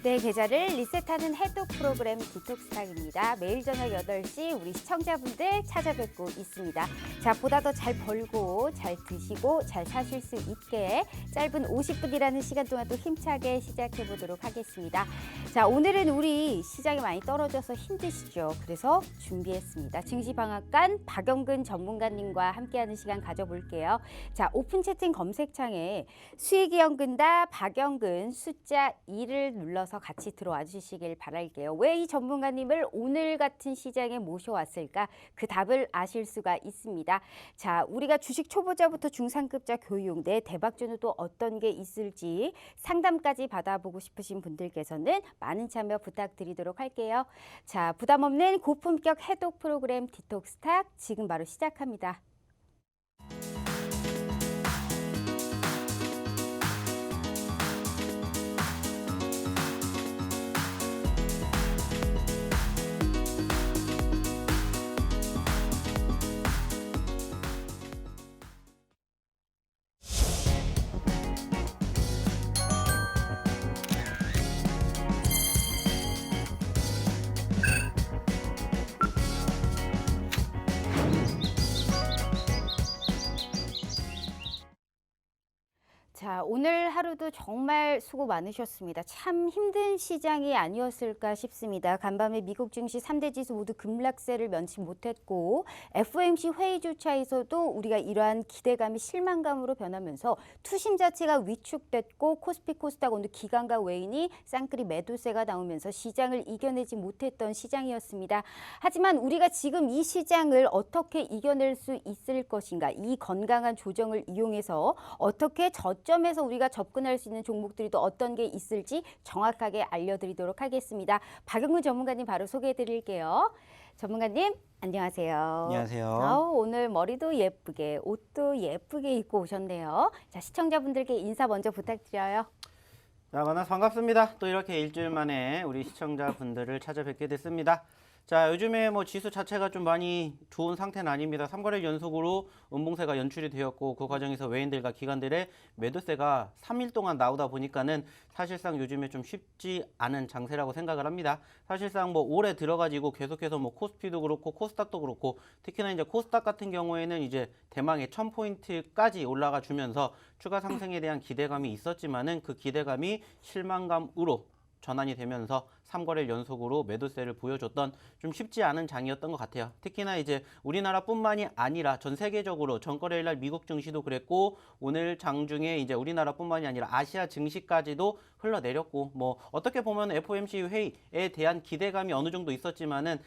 네, 계좌를 리셋하는 해독 프로그램 디톡스탁입니다. 매일 저녁 8시 우리 시청자분들 찾아뵙고 있습니다. 자, 보다 더 잘 벌고 잘 드시고 잘 사실 수 있게 짧은 50분이라는 시간 동안 또 힘차게 시작해 보도록 하겠습니다. 자, 오늘은 우리 시장이 많이 떨어져서 힘드시죠? 그래서 준비했습니다. 증시방앗간 박영근 전문가님과 함께하는 시간 가져볼게요. 자, 오픈 채팅 검색창에 수익이 연근다 박영근 숫자 2를 눌러서 같이 들어와 주시길 바랄게요. 왜 이 전문가님을 오늘 같은 시장에 모셔왔을까? 그 답을 아실 수가 있습니다. 자, 우리가 주식 초보자부터 중상급자 교육, 내 대박주는 또 어떤 게 있을지 상담까지 받아보고 싶으신 분들께서는 많은 참여 부탁드리도록 할게요. 자, 부담 없는 고품격 해독 프로그램 디톡스탁 지금 바로 시작합니다. 자, 오늘 하루도 정말 수고 많으셨습니다. 참 힘든 시장이 아니었을까 싶습니다. 간밤에 미국 증시 3대 지수 모두 급락세를 면치 못했고 FOMC 회의조차에서도 우리가 이러한 기대감이 실망감으로 변하면서 투심 자체가 위축됐고 코스피 코스닥 오늘 기관과 외인이 쌍끌이 매도세가 나오면서 시장을 이겨내지 못했던 시장이었습니다. 하지만 우리가 지금 이 시장을 어떻게 이겨낼 수 있을 것인가, 이 건강한 조정을 이용해서 어떻게 저점에서 우리가 접근할 수 있는 종목들이 또 어떤 게 있을지 정확하게 알려드리도록 하겠습니다. 박영근 전문가님 바로 소개해드릴게요. 전문가님 안녕하세요. 안녕하세요. 오늘 머리도 예쁘게 옷도 예쁘게 입고 오셨네요. 자, 시청자분들께 인사 먼저 부탁드려요. 자, 만나서 반갑습니다. 또 이렇게 일주일 만에 우리 시청자분들을 찾아뵙게 됐습니다. 자, 요즘에 뭐 지수 자체가 좀 많이 좋은 상태는 아닙니다. 3거래일 연속으로 음봉세가 연출이 되었고 그 과정에서 외인들과 기관들의 매도세가 3일 동안 나오다 보니까는 사실상 요즘에 좀 쉽지 않은 장세라고 생각을 합니다. 사실상 뭐 올해 들어가지고 계속해서 뭐 코스피도 그렇고 코스닥도 그렇고 특히나 이제 코스닥 같은 경우에는 이제 대망의 1000포인트까지 올라가 주면서 추가 상승에 대한 기대감이 있었지만은 그 기대감이 실망감으로 전환이 되면서 3거래일 연속으로 매도세를 보여줬던 좀 쉽지 않은 장이었던 것 같아요. 특히나 이제 우리나라뿐만이 아니라 전 세계적으로 전거래일 날 미국 증시도 그랬고 오늘 장중에 이제 우리나라뿐만이 아니라 아시아 증시까지도 흘러내렸고 뭐 어떻게 보면 FOMC 회의에 대한 기대감이 어느 정도 있었지만은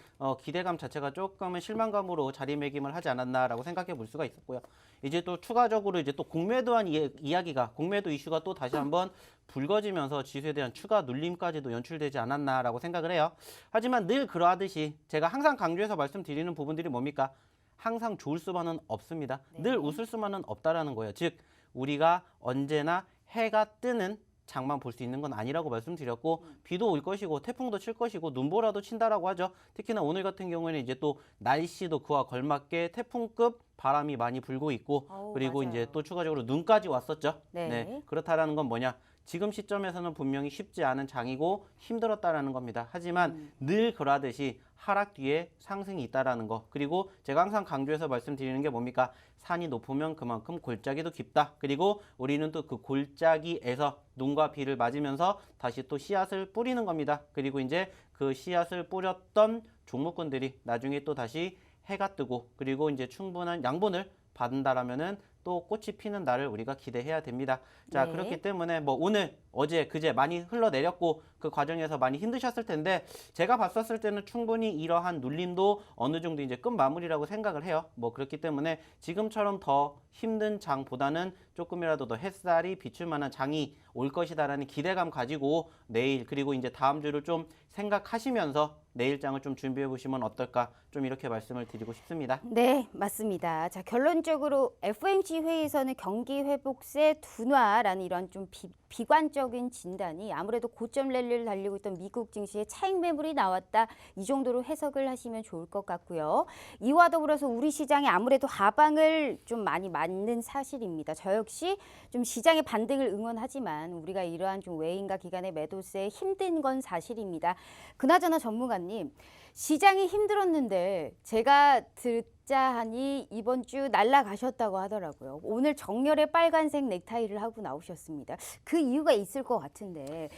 기대감 자체가 조금은 실망감으로 자리매김을 하지 않았나라고 생각해 볼 수가 있었고요. 이제 또 추가적으로 이제 또 공매도한 이야기가 공매도 이슈가 또 다시 한번 불거지면서 지수에 대한 추가 눌림까지도 연출되지 않았나라고 생각을 해요. 하지만 늘 그러하듯이 제가 항상 강조해서 말씀드리는 부분들이 뭡니까? 항상 좋을 수만은 없습니다. 네. 늘 웃을 수만은 없다라는 거예요. 즉 우리가 언제나 해가 뜨는 장만 볼 수 있는 건 아니라고 말씀드렸고 비도 올 것이고 태풍도 칠 것이고 눈보라도 친다라고 하죠. 특히나 오늘 같은 경우에는 이제 또 날씨도 그와 걸맞게 태풍급 바람이 많이 불고 있고 그리고 맞아요. 이제 또 추가적으로 눈까지 왔었죠. 네. 그렇다라는 건 뭐냐? 지금 시점에서는 분명히 쉽지 않은 장이고 힘들었다라는 겁니다. 하지만 늘 그러하듯이 하락 뒤에 상승이 있다라는 거. 그리고 제가 항상 강조해서 말씀드리는 게 뭡니까? 산이 높으면 그만큼 골짜기도 깊다. 그리고 우리는 또 그 골짜기에서 눈과 비를 맞으면서 다시 또 씨앗을 뿌리는 겁니다. 그리고 이제 그 씨앗을 뿌렸던 종목군들이 나중에 또 다시 해가 뜨고 그리고 이제 충분한 양분을 받는다라면은 또 꽃이 피는 날을 우리가 기대해야 됩니다. 자, 네. 그렇기 때문에 뭐 오늘, 어제, 그제 많이 흘러내렸고 그 과정에서 많이 힘드셨을 텐데 제가 봤었을 때는 충분히 이러한 눌림도 어느 정도 이제 끝마무리라고 생각을 해요. 뭐 그렇기 때문에 지금처럼 더 힘든 장보다는 조금이라도 더 햇살이 비출 만한 장이 올 것이다라는 기대감 가지고 내일 그리고 이제 다음 주를 좀 생각하시면서 내일장을 좀 준비해 보시면 어떨까 좀 이렇게 말씀을 드리고 싶습니다. 네, 맞습니다. 자, 결론적으로 FOMC 회의에서는 경기 회복세 둔화라는 이런 좀 비관적인 진단이 아무래도 고점 랠리를 달리고 있던 미국 증시에 차익 매물이 나왔다. 이 정도로 해석을 하시면 좋을 것 같고요. 이와 더불어서 우리 시장이 아무래도 하방을 좀 많이 맞는 사실입니다. 저 역시 좀 시장의 반등을 응원하지만 우리가 이러한 좀 외인과 기관의 매도세에 힘든 건 사실입니다. 그나저나 전문가님, 시장이 힘들었는데 제가 듣자 하니 이번 주 날아가셨다고 하더라고요. 오늘 정렬의 빨간색 넥타이를 하고 나오셨습니다. 그 이유가 있을 것 같은데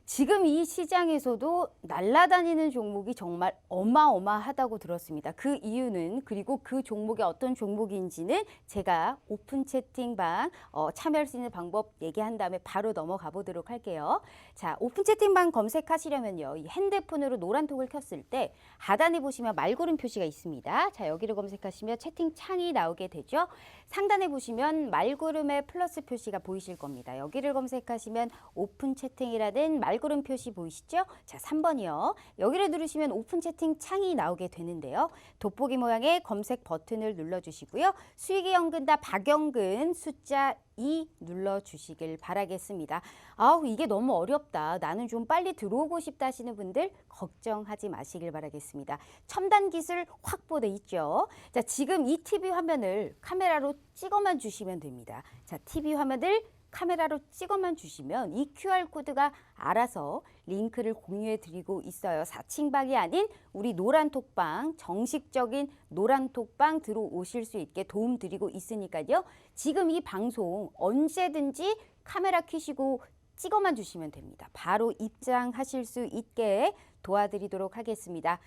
지금 이 시장에서도 날아다니는 종목이 정말 어마어마하다고 들었습니다. 그 이유는 그리고 그 종목이 어떤 종목인지는 제가 오픈 채팅방 참여할 수 있는 방법 얘기한 다음에 바로 넘어가 보도록 할게요. 자, 오픈 채팅방 검색하시려면요. 이 핸드폰으로 노란톡을 켰을 때 하단에 보시면 말고름 표시가 있습니다. 자, 여기를 검색하시면 채팅창이 나오게 되죠. 상단에 보시면 말고름의 플러스 표시가 보이실 겁니다. 여기를 검색하시면 오픈 채팅이라는 말고름 표시 보이시죠? 자, 3번이요. 여기를 누르시면 오픈 채팅 창이 나오게 되는데요. 돋보기 모양의 검색 버튼을 눌러주시고요. 수익의 연근다 박연근 숫자 2 눌러주시길 바라겠습니다. 아우, 이게 너무 어렵다. 나는 좀 빨리 들어오고 싶다 하시는 분들 걱정하지 마시길 바라겠습니다. 첨단 기술 확보돼 있죠. 자, 지금 이 TV 화면을 카메라로 찍어만 주시면 됩니다. 자, TV 화면을 카메라로 찍어만 주시면 이 QR코드가 알아서 링크를 공유해 드리고 있어요. 사칭방이 아닌 우리 노란톡방, 정식적인 노란톡방 들어오실 수 있게 도움 드리고 있으니까요. 지금 이 방송 언제든지 카메라 켜시고 찍어만 주시면 됩니다. 바로 입장하실 수 있게 도와드리도록 하겠습니다.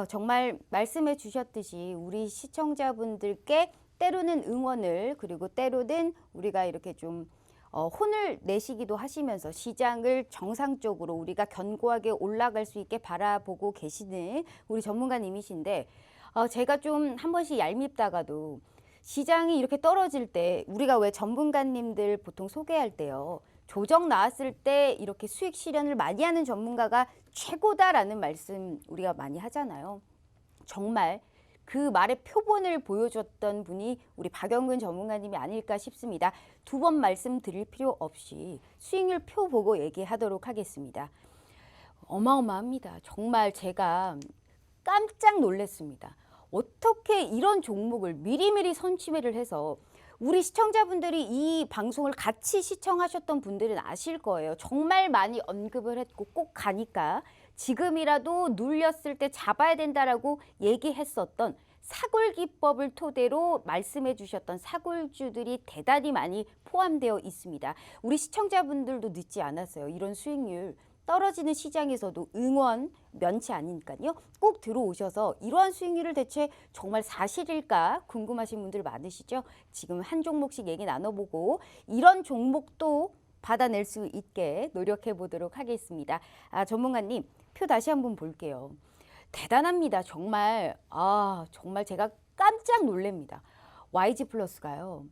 정말 말씀해 주셨듯이 우리 시청자분들께 때로는 응원을 그리고 때로는 우리가 이렇게 좀 혼을 내시기도 하시면서 시장을 정상적으로 우리가 견고하게 올라갈 수 있게 바라보고 계시는 우리 전문가님이신데 제가 좀 한 번씩 얄밉다가도 시장이 이렇게 떨어질 때 우리가 왜 전문가님들 보통 소개할 때요. 조정 나왔을 때 이렇게 수익 실현을 많이 하는 전문가가 최고다라는 말씀 우리가 많이 하잖아요. 정말 그 말의 표본을 보여줬던 분이 우리 박연근 전문가님이 아닐까 싶습니다. 두 번 말씀드릴 필요 없이 수익률 표 보고 얘기하도록 하겠습니다. 어마어마합니다. 정말 제가 깜짝 놀랐습니다. 어떻게 이런 종목을 미리미리 선취매를 해서 우리 시청자분들이 이 방송을 같이 시청하셨던 분들은 아실 거예요. 정말 많이 언급을 했고 꼭 가니까 지금이라도 눌렸을 때 잡아야 된다라고 얘기했었던 사골 기법을 토대로 말씀해 주셨던 사골주들이 대단히 많이 포함되어 있습니다. 우리 시청자분들도 늦지 않았어요. 이런 수익률 떨어지는 시장에서도 응원 면치 아니니까요. 꼭 들어오셔서 이러한 수익률을 대체 정말 사실일까 궁금하신 분들 많으시죠? 지금 한 종목씩 얘기 나눠보고 이런 종목도 받아낼 수 있게 노력해 보도록 하겠습니다. 전문가님 표 다시 한번 볼게요. 대단합니다. 정말 정말 제가 깜짝 놀랍니다. YG 플러스가요.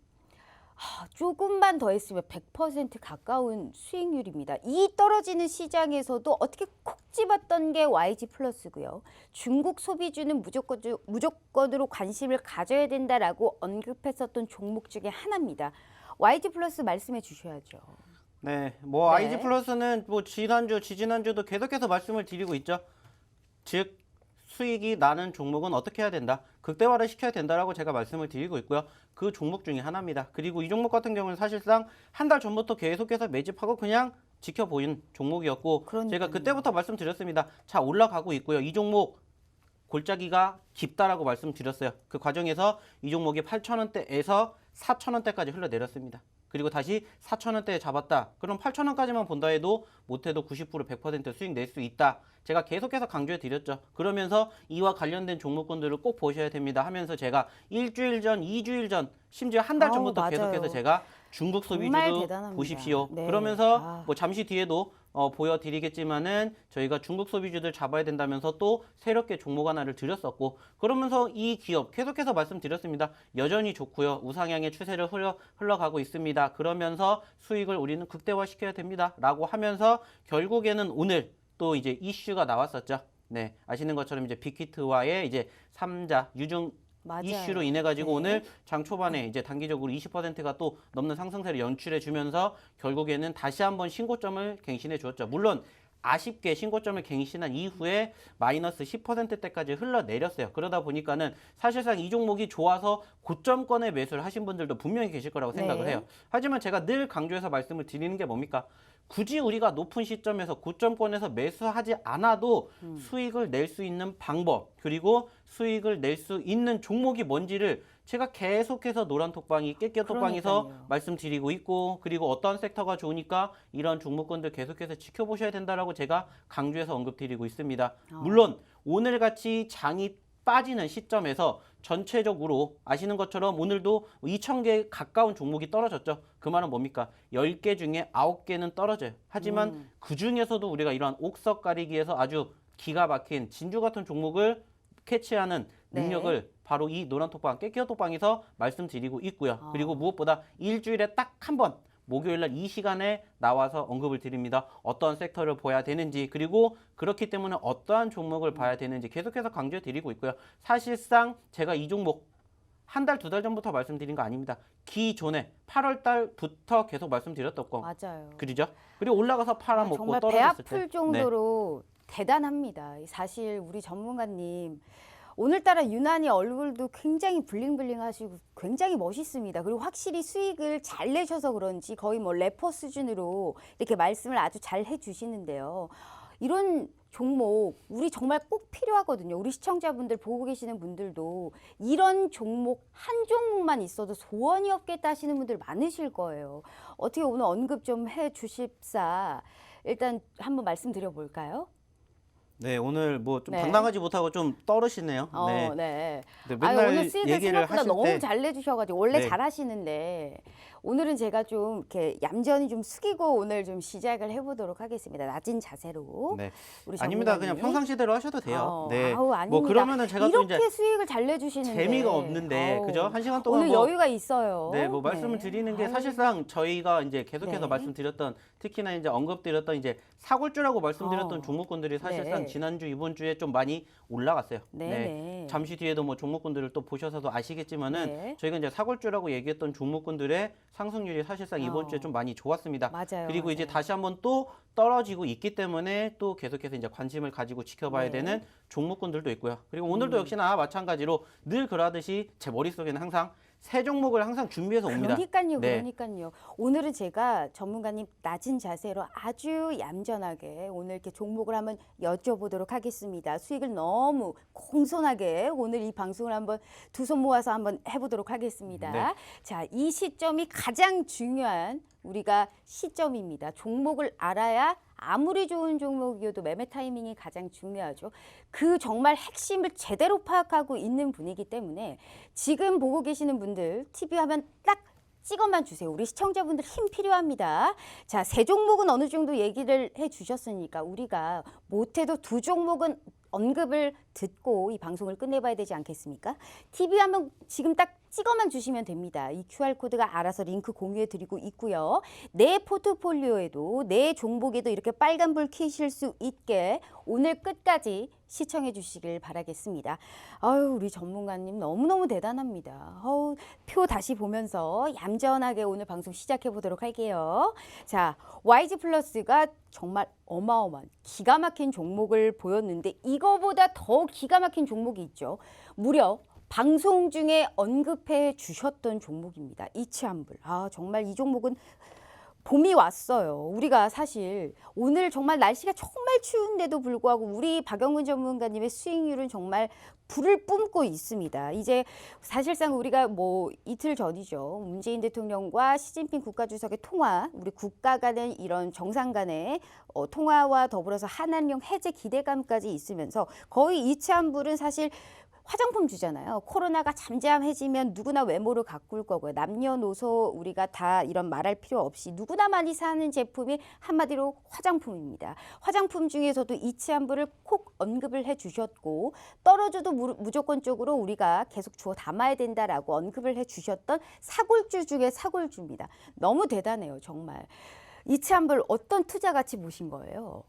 조금만 더 했으면 100% 가까운 수익률입니다. 이 떨어지는 시장에서도 어떻게 콕 집었던 게 YG 플러스고요. 중국 소비주는 무조건으로 관심을 가져야 된다라고 언급했었던 종목 중에 하나입니다. YG 플러스 말씀해 주셔야죠. 네, YG 플러스는 지난주, 지지난주도 계속해서 말씀을 드리고 있죠. 즉 수익이 나는 종목은 어떻게 해야 된다. 극대화를 시켜야 된다라고 제가 말씀을 드리고 있고요. 그 종목 중에 하나입니다. 그리고 이 종목 같은 경우는 사실상 한 달 전부터 계속해서 매집하고 그냥 지켜보인 종목이었고 그러니까요. 제가 그때부터 말씀드렸습니다. 자, 올라가고 있고요. 이 종목 골짜기가 깊다라고 말씀드렸어요. 그 과정에서 이 종목이 8,000원대에서 4,000원대까지 흘러내렸습니다. 그리고 다시 4,000원대에 잡았다. 그럼 8,000원까지만 본다 해도 못해도 90% 100% 수익 낼 수 있다. 제가 계속해서 강조해 드렸죠. 그러면서 이와 관련된 종목군들을 꼭 보셔야 됩니다 하면서 제가 일주일 전, 2주일 전, 심지어 한 달 전부터 맞아요. 계속해서 제가 중국 소비주도 보십시오. 네. 그러면서 잠시 뒤에도 보여드리겠지만은 저희가 중국 소비주들 잡아야 된다면서 또 새롭게 종목 하나를 드렸었고 그러면서 이 기업 계속해서 말씀드렸습니다. 여전히 좋고요. 우상향의 추세를 흘러가고 있습니다. 그러면서 수익을 우리는 극대화시켜야 됩니다. 라고 하면서 결국에는 오늘 또 이제 이슈가 나왔었죠. 네, 아시는 것처럼 이제 빅히트와의 이제 3자 유중 맞아요. 이슈로 인해 가지고 네. 오늘 장 초반에 이제 단기적으로 20%가 또 넘는 상승세를 연출해 주면서 결국에는 다시 한번 신고점을 갱신해 주었죠. 물론 아쉽게 신고점을 갱신한 이후에 마이너스 10%대까지 흘러내렸어요. 그러다 보니까는 사실상 이 종목이 좋아서 고점권에 매수를 하신 분들도 분명히 계실 거라고 생각을 네. 해요. 하지만 제가 늘 강조해서 말씀을 드리는 게 뭡니까? 굳이 우리가 높은 시점에서 고점권에서 매수하지 않아도 수익을 낼 수 있는 방법, 그리고 수익을 낼 수 있는 종목이 뭔지를 제가 계속해서 노란톡방이 깨깨톡방에서 그러니까요. 말씀드리고 있고, 그리고 어떤 섹터가 좋으니까 이런 종목군들 계속해서 지켜보셔야 된다라고 제가 강조해서 언급드리고 있습니다. 물론 오늘같이 장이 빠지는 시점에서 전체적으로 아시는 것처럼 오늘도 2,000개 가까운 종목이 떨어졌죠. 그 말은 뭡니까? 10개 중에 9개는 떨어져요. 하지만 그 중에서도 우리가 이러한 옥석 가리기에서 아주 기가 막힌 진주 같은 종목을 캐치하는 능력을 바로 이 노란톡방, 깨끼어톡방에서 말씀드리고 있고요. 그리고 무엇보다 일주일에 딱 한 번 목요일 날 이 시간에 나와서 언급을 드립니다. 어떤 섹터를 봐야 되는지, 그리고 그렇기 때문에 어떠한 종목을 봐야 되는지 계속해서 강조해 드리고 있고요. 사실상 제가 이 종목 한 달, 두 달 전부터 말씀드린 거 아닙니다. 기존에 8월 달부터 계속 말씀드렸던 거. 맞아요. 그러죠? 그리고 올라가서 팔아먹고 정말 배 떨어졌을 때. 아플 정도로 대단합니다. 사실 우리 전문가님 오늘따라 유난히 얼굴도 굉장히 블링블링하시고 굉장히 멋있습니다. 그리고 확실히 수익을 잘 내셔서 그런지 거의 뭐 래퍼 수준으로 이렇게 말씀을 아주 잘 해주시는데요. 이런 종목 우리 정말 꼭 필요하거든요. 우리 시청자분들 보고 계시는 분들도 이런 종목 한 종목만 있어도 소원이 없겠다 하시는 분들 많으실 거예요. 어떻게 오늘 언급 좀 해주십사 일단 한번 말씀드려 볼까요? 네, 오늘 뭐 좀 네. 당당하지 못하고 좀 떨으시네요. 네. 네. 네, 아유, 맨날 오늘 수익을 얘기를 생각보다 하실 너무 때 잘 내주셔가지고 원래 네. 잘하시는데 오늘은 제가 좀 이렇게 얌전히 좀 숙이고 오늘 좀 시작을 해보도록 하겠습니다. 낮은 자세로. 네. 우리 아닙니다. 그냥 전문가님. 평상시대로 하셔도 돼요. 네. 아우, 아닙니다. 뭐 그러면은 제가 또 이렇게 이제 수익을 잘 내주시는데 재미가 없는데, 아우, 그죠? 한 시간 동안 오늘 뭐 여유가 있어요. 네, 뭐 말씀을 드리는 게 아유, 사실상 저희가 이제 계속해서 네. 말씀드렸던, 특히나 이제 언급드렸던 이제 사골주라고 말씀드렸던 어. 종목군들이 사실상 네. 지난주 이번 주에 좀 많이 올라갔어요. 네. 잠시 뒤에도 뭐 종목군들을 또 보셔서도 아시겠지만은 네. 저희가 이제 사골주라고 얘기했던 종목군들의 상승률이 사실상 이번 주에 좀 많이 좋았습니다. 맞아요. 그리고 이제 맞아요. 다시 한번 또 떨어지고 있기 때문에 또 계속해서 이제 관심을 가지고 지켜봐야 네. 되는 종목군들도 있고요. 그리고 오늘도 역시나 마찬가지로 늘 그러하듯이 제 머릿속에는 항상 새 종목을 항상 준비해서 옵니다. 그러니까요, 네. 그러니까요. 오늘은 제가 전문가님 낮은 자세로 아주 얌전하게 오늘 이렇게 종목을 한번 여쭤보도록 하겠습니다. 수익을 너무 공손하게 오늘 이 방송을 한번 두 손 모아서 한번 해보도록 하겠습니다. 네. 자, 이 시점이 가장 중요한 우리가 시점입니다. 종목을 알아야 아무리 좋은 종목이어도 매매 타이밍이 가장 중요하죠. 그 정말 핵심을 제대로 파악하고 있는 분이기 때문에 지금 보고 계시는 분들 TV 화면 딱 찍어만 주세요. 우리 시청자분들 힘 필요합니다. 자, 세 종목은 어느 정도 얘기를 해주셨으니까 우리가 못해도 두 종목은 언급을 듣고 이 방송을 끝내봐야 되지 않겠습니까? TV 한번 지금 딱 찍어만 주시면 됩니다. 이 QR코드가 알아서 링크 공유해 드리고 있고요. 내 포트폴리오에도 내 종목에도 이렇게 빨간불 켜실 수 있게 오늘 끝까지 시청해 주시길 바라겠습니다. 아유, 우리 전문가님 너무너무 대단합니다. 표 다시 보면서 얌전하게 오늘 방송 시작해 보도록 할게요. 자, YG 플러스가 정말 어마어마한 기가 막힌 종목을 보였는데 이거보다 더 기가 막힌 종목이 있죠. 무려 방송 중에 언급해 주셨던 종목입니다. 이치환불. 아, 정말 이 종목은 봄이 왔어요. 우리가 사실 오늘 정말 날씨가 정말 추운데도 불구하고 우리 박영문 전문가님의 수익률은 정말 불을 뿜고 있습니다. 이제 사실상 우리가 뭐 이틀 전이죠. 문재인 대통령과 시진핑 국가주석의 통화, 우리 국가 간의 이런 정상 간의 통화와 더불어서 한한령 해제 기대감까지 있으면서 거의 이치환불은 사실 화장품 주잖아요. 코로나가 잠잠해지면 누구나 외모를 가꿀 거고요. 남녀노소 우리가 다 이런 말할 필요 없이 누구나 많이 사는 제품이 한마디로 화장품입니다. 화장품 중에서도 이치환불을 콕 언급을 해주셨고 떨어져도 무조건적으로 우리가 계속 주워 담아야 된다라고 언급을 해주셨던 사골주 중에 사골주입니다. 너무 대단해요, 정말. 이치환불 어떤 투자 가치 보신 거예요?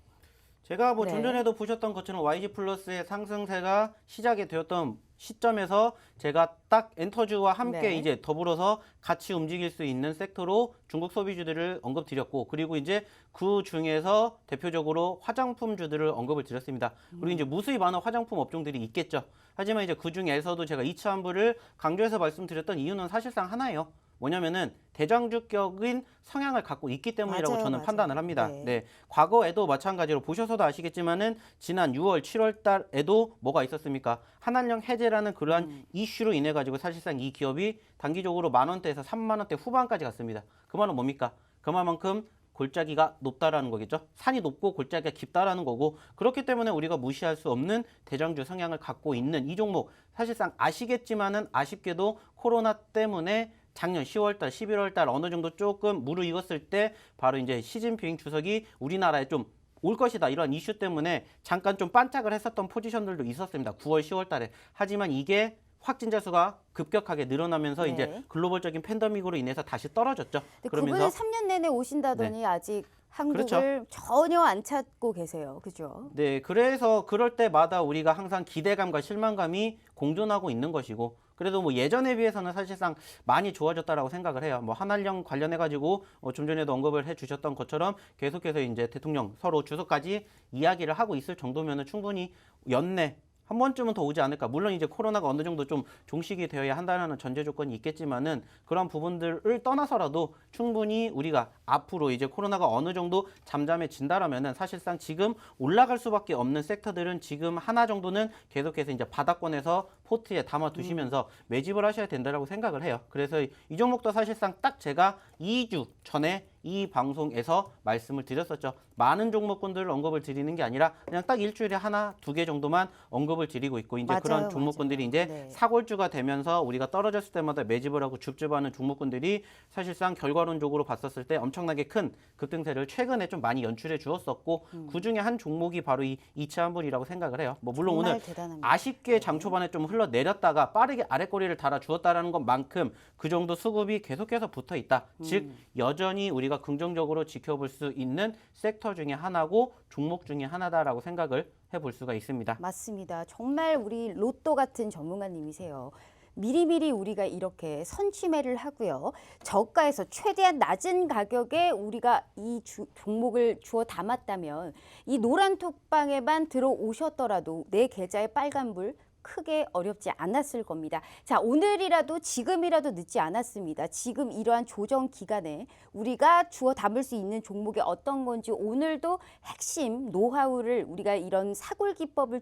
제가 뭐 네. 좀 전에도 보셨던 것처럼 YG 플러스의 상승세가 시작이 되었던 시점에서 제가 딱 엔터주와 함께 네. 이제 더불어서 같이 움직일 수 있는 섹터로 중국 소비주들을 언급드렸고, 그리고 이제 그 중에서 대표적으로 화장품주들을 언급을 드렸습니다. 그리고 이제 무수히 많은 화장품 업종들이 있겠죠. 하지만 이제 그 중에서도 제가 이차 환불을 강조해서 말씀드렸던 이유는 사실상 하나예요. 뭐냐면은 대장주격인 성향을 갖고 있기 때문이라고 맞아요, 저는 맞아요. 판단을 합니다. 네. 네. 과거에도 마찬가지로 보셔서도 아시겠지만은 지난 6월, 7월 달에도 뭐가 있었습니까? 한한령 해제라는 그러한 이슈로 인해 가지고 사실상 이 기업이 단기적으로 10,000원대에서 30,000원대 후반까지 갔습니다. 그 말은 뭡니까? 그만큼 골짜기가 높다라는 거겠죠. 산이 높고 골짜기가 깊다라는 거고, 그렇기 때문에 우리가 무시할 수 없는 대장주 성향을 갖고 있는 이 종목, 사실상 아시겠지만은 아쉽게도 코로나 때문에 작년 10월 달, 11월 달 어느 정도 조금 무르익었을 때 바로 이제 시진핑 주석이 우리나라에 좀 올 것이다 이런 이슈 때문에 잠깐 좀 반짝을 했었던 포지션들도 있었습니다. 9월, 10월 달에. 하지만 이게 확진자 수가 급격하게 늘어나면서 네. 이제 글로벌적인 팬데믹으로 인해서 다시 떨어졌죠. 근데 그러면서 그분은 3년 내내 오신다더니 아직 한국을 그렇죠. 전혀 안 찾고 계세요. 그죠? 네, 그래서 그럴 때마다 우리가 항상 기대감과 실망감이 공존하고 있는 것이고, 그래도 뭐 예전에 비해서는 사실상 많이 좋아졌다라고 생각을 해요. 뭐 한한령 관련해 가지고 좀 전에도 언급을 해주셨던 것처럼 계속해서 이제 대통령 서로 주석까지 이야기를 하고 있을 정도면은 충분히 연내 한 번쯤은 더 오지 않을까. 물론 이제 코로나가 어느 정도 좀 종식이 되어야 한다는 전제 조건이 있겠지만은 그런 부분들을 떠나서라도 충분히 우리가 앞으로 이제 코로나가 어느 정도 잠잠해진다라면은 사실상 지금 올라갈 수밖에 없는 섹터들은 지금 하나 정도는 계속해서 이제 바닥권에서 포트에 담아 두시면서 매집을 하셔야 된다라고 생각을 해요. 그래서 이 종목도 사실상 딱 제가 2주 전에 이 방송에서 말씀을 드렸었죠. 많은 종목군들을 언급을 드리는 게 아니라 그냥 딱 일주일에 하나, 두 개 정도만 언급을 드리고 있고, 이제 맞아요, 그런 종목군들이 맞아요. 이제 네. 사골주가 되면서 우리가 떨어졌을 때마다 매집을 하고 줍줍하는 종목군들이 사실상 결과론적으로 봤었을 때 엄청나게 큰 급등세를 최근에 좀 많이 연출해 주었었고, 그 중에 한 종목이 바로 이 이차환불이라고 생각을 해요. 뭐 물론 정말 오늘 대단합니다. 아쉽게 장 초반에 좀 흘러내렸다가 빠르게 아랫꼬리를 달아 주었다라는 것만큼 그 정도 수급이 계속해서 붙어 있다. 즉 여전히 우리가 긍정적으로 지켜볼 수 있는 섹터 중에 하나고 종목 중에 하나다라고 생각을 해볼 수가 있습니다. 맞습니다. 정말 우리 로또 같은 전문가님이세요. 미리미리 우리가 이렇게 선취매를 하고요. 저가에서 최대한 낮은 가격에 우리가 이 종목을 주워 담았다면 이 노란 톡방에만 들어오셨더라도 내 계좌에 빨간불 크게 어렵지 않았을 겁니다. 자, 오늘이라도 지금이라도 늦지 않았습니다. 지금 이러한 조정 기간에 우리가 주워 담을 수 있는 종목이 어떤 건지 오늘도 핵심 노하우를 우리가 이런 사골 기법을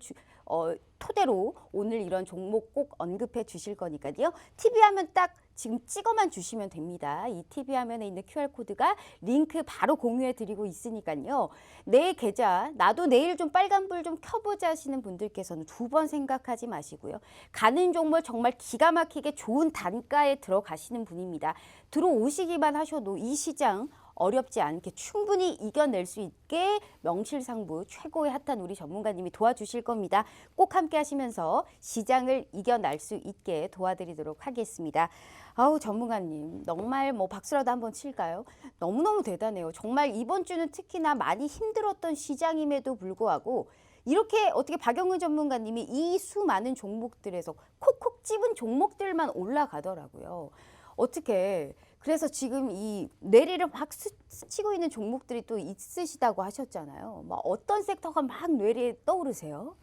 토대로 오늘 이런 종목 꼭 언급해 주실 거니까요. TV 화면 딱 지금 찍어만 주시면 됩니다. 이 TV 화면에 있는 QR코드가 링크 바로 공유해 드리고 있으니까요. 내 계좌, 나도 내일 좀 빨간불 좀 켜보자 하시는 분들께서는 두 번 생각하지 마시고요. 가는 종목 정말 기가 막히게 좋은 단가에 들어가시는 분입니다. 들어오시기만 하셔도 이 시장 어렵지 않게 충분히 이겨낼 수 있게 명실상부 최고의 핫한 우리 전문가님이 도와주실 겁니다. 꼭 함께 하시면서 시장을 이겨낼 수 있게 도와드리도록 하겠습니다. 아우 전문가님 정말 뭐 박수라도 한번 칠까요? 너무너무 대단해요. 정말 이번 주는 특히나 많이 힘들었던 시장임에도 불구하고 이렇게 어떻게 박영은 전문가님이 이 수많은 종목들에서 콕콕 집은 종목들만 올라가더라고요. 어떻게 그래서 지금 이 뇌리를 확 스치고 있는 종목들이 또 있으시다고 하셨잖아요. 뭐 어떤 섹터가 막 뇌리에 떠오르세요?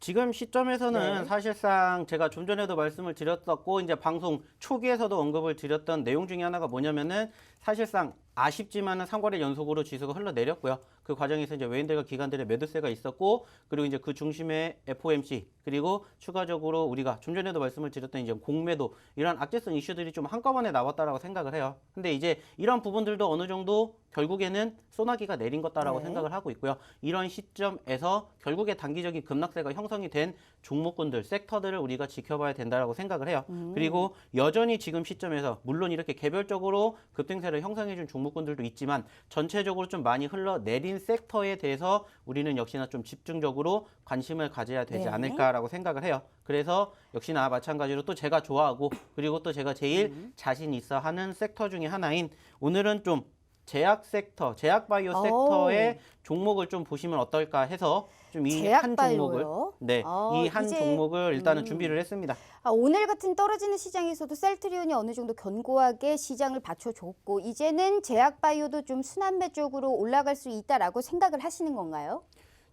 지금 시점에서는 네. 사실상 제가 좀 전에도 말씀을 드렸었고 이제 방송 초기에서도 언급을 드렸던 내용 중에 하나가 뭐냐면은 사실상 아쉽지만은 3거래 연속으로 지수가 흘러내렸고요. 그 과정에서 이제 외인들과 기관들의 매도세가 있었고, 그리고 이제 그 중심에 FOMC, 그리고 추가적으로 우리가 좀 전에도 말씀을 드렸던 이제 공매도, 이런 악재성 이슈들이 좀 한꺼번에 나왔다라고 생각을 해요. 근데 이제 이런 부분들도 어느 정도 결국에는 소나기가 내린 것다라고 네. 생각을 하고 있고요. 이런 시점에서 결국에 단기적인 급락세가 형성이 된 종목군들, 섹터들을 우리가 지켜봐야 된다라고 생각을 해요. 그리고 여전히 지금 시점에서 물론 이렇게 개별적으로 급등세를 형성해준 종목군들도 있지만 전체적으로 좀 많이 흘러내린 섹터에 대해서 우리는 역시나 좀 집중적으로 관심을 가져야 되지 네. 않을까라고 생각을 해요. 그래서 역시나 마찬가지로 또 제가 좋아하고 그리고 또 제가 제일 자신 있어 하는 섹터 중에 하나인, 오늘은 좀 제약 섹터, 제약 바이오 섹터의 종목을 좀 보시면 어떨까 해서 좀 이 한 종목을 네, 이 한 종목을 일단은 준비를 했습니다. 오늘 같은 떨어지는 시장에서도 셀트리온이 어느 정도 견고하게 시장을 받쳐줬고 이제는 제약 바이오도 좀 순환매 쪽으로 올라갈 수 있다라고 생각을 하시는 건가요?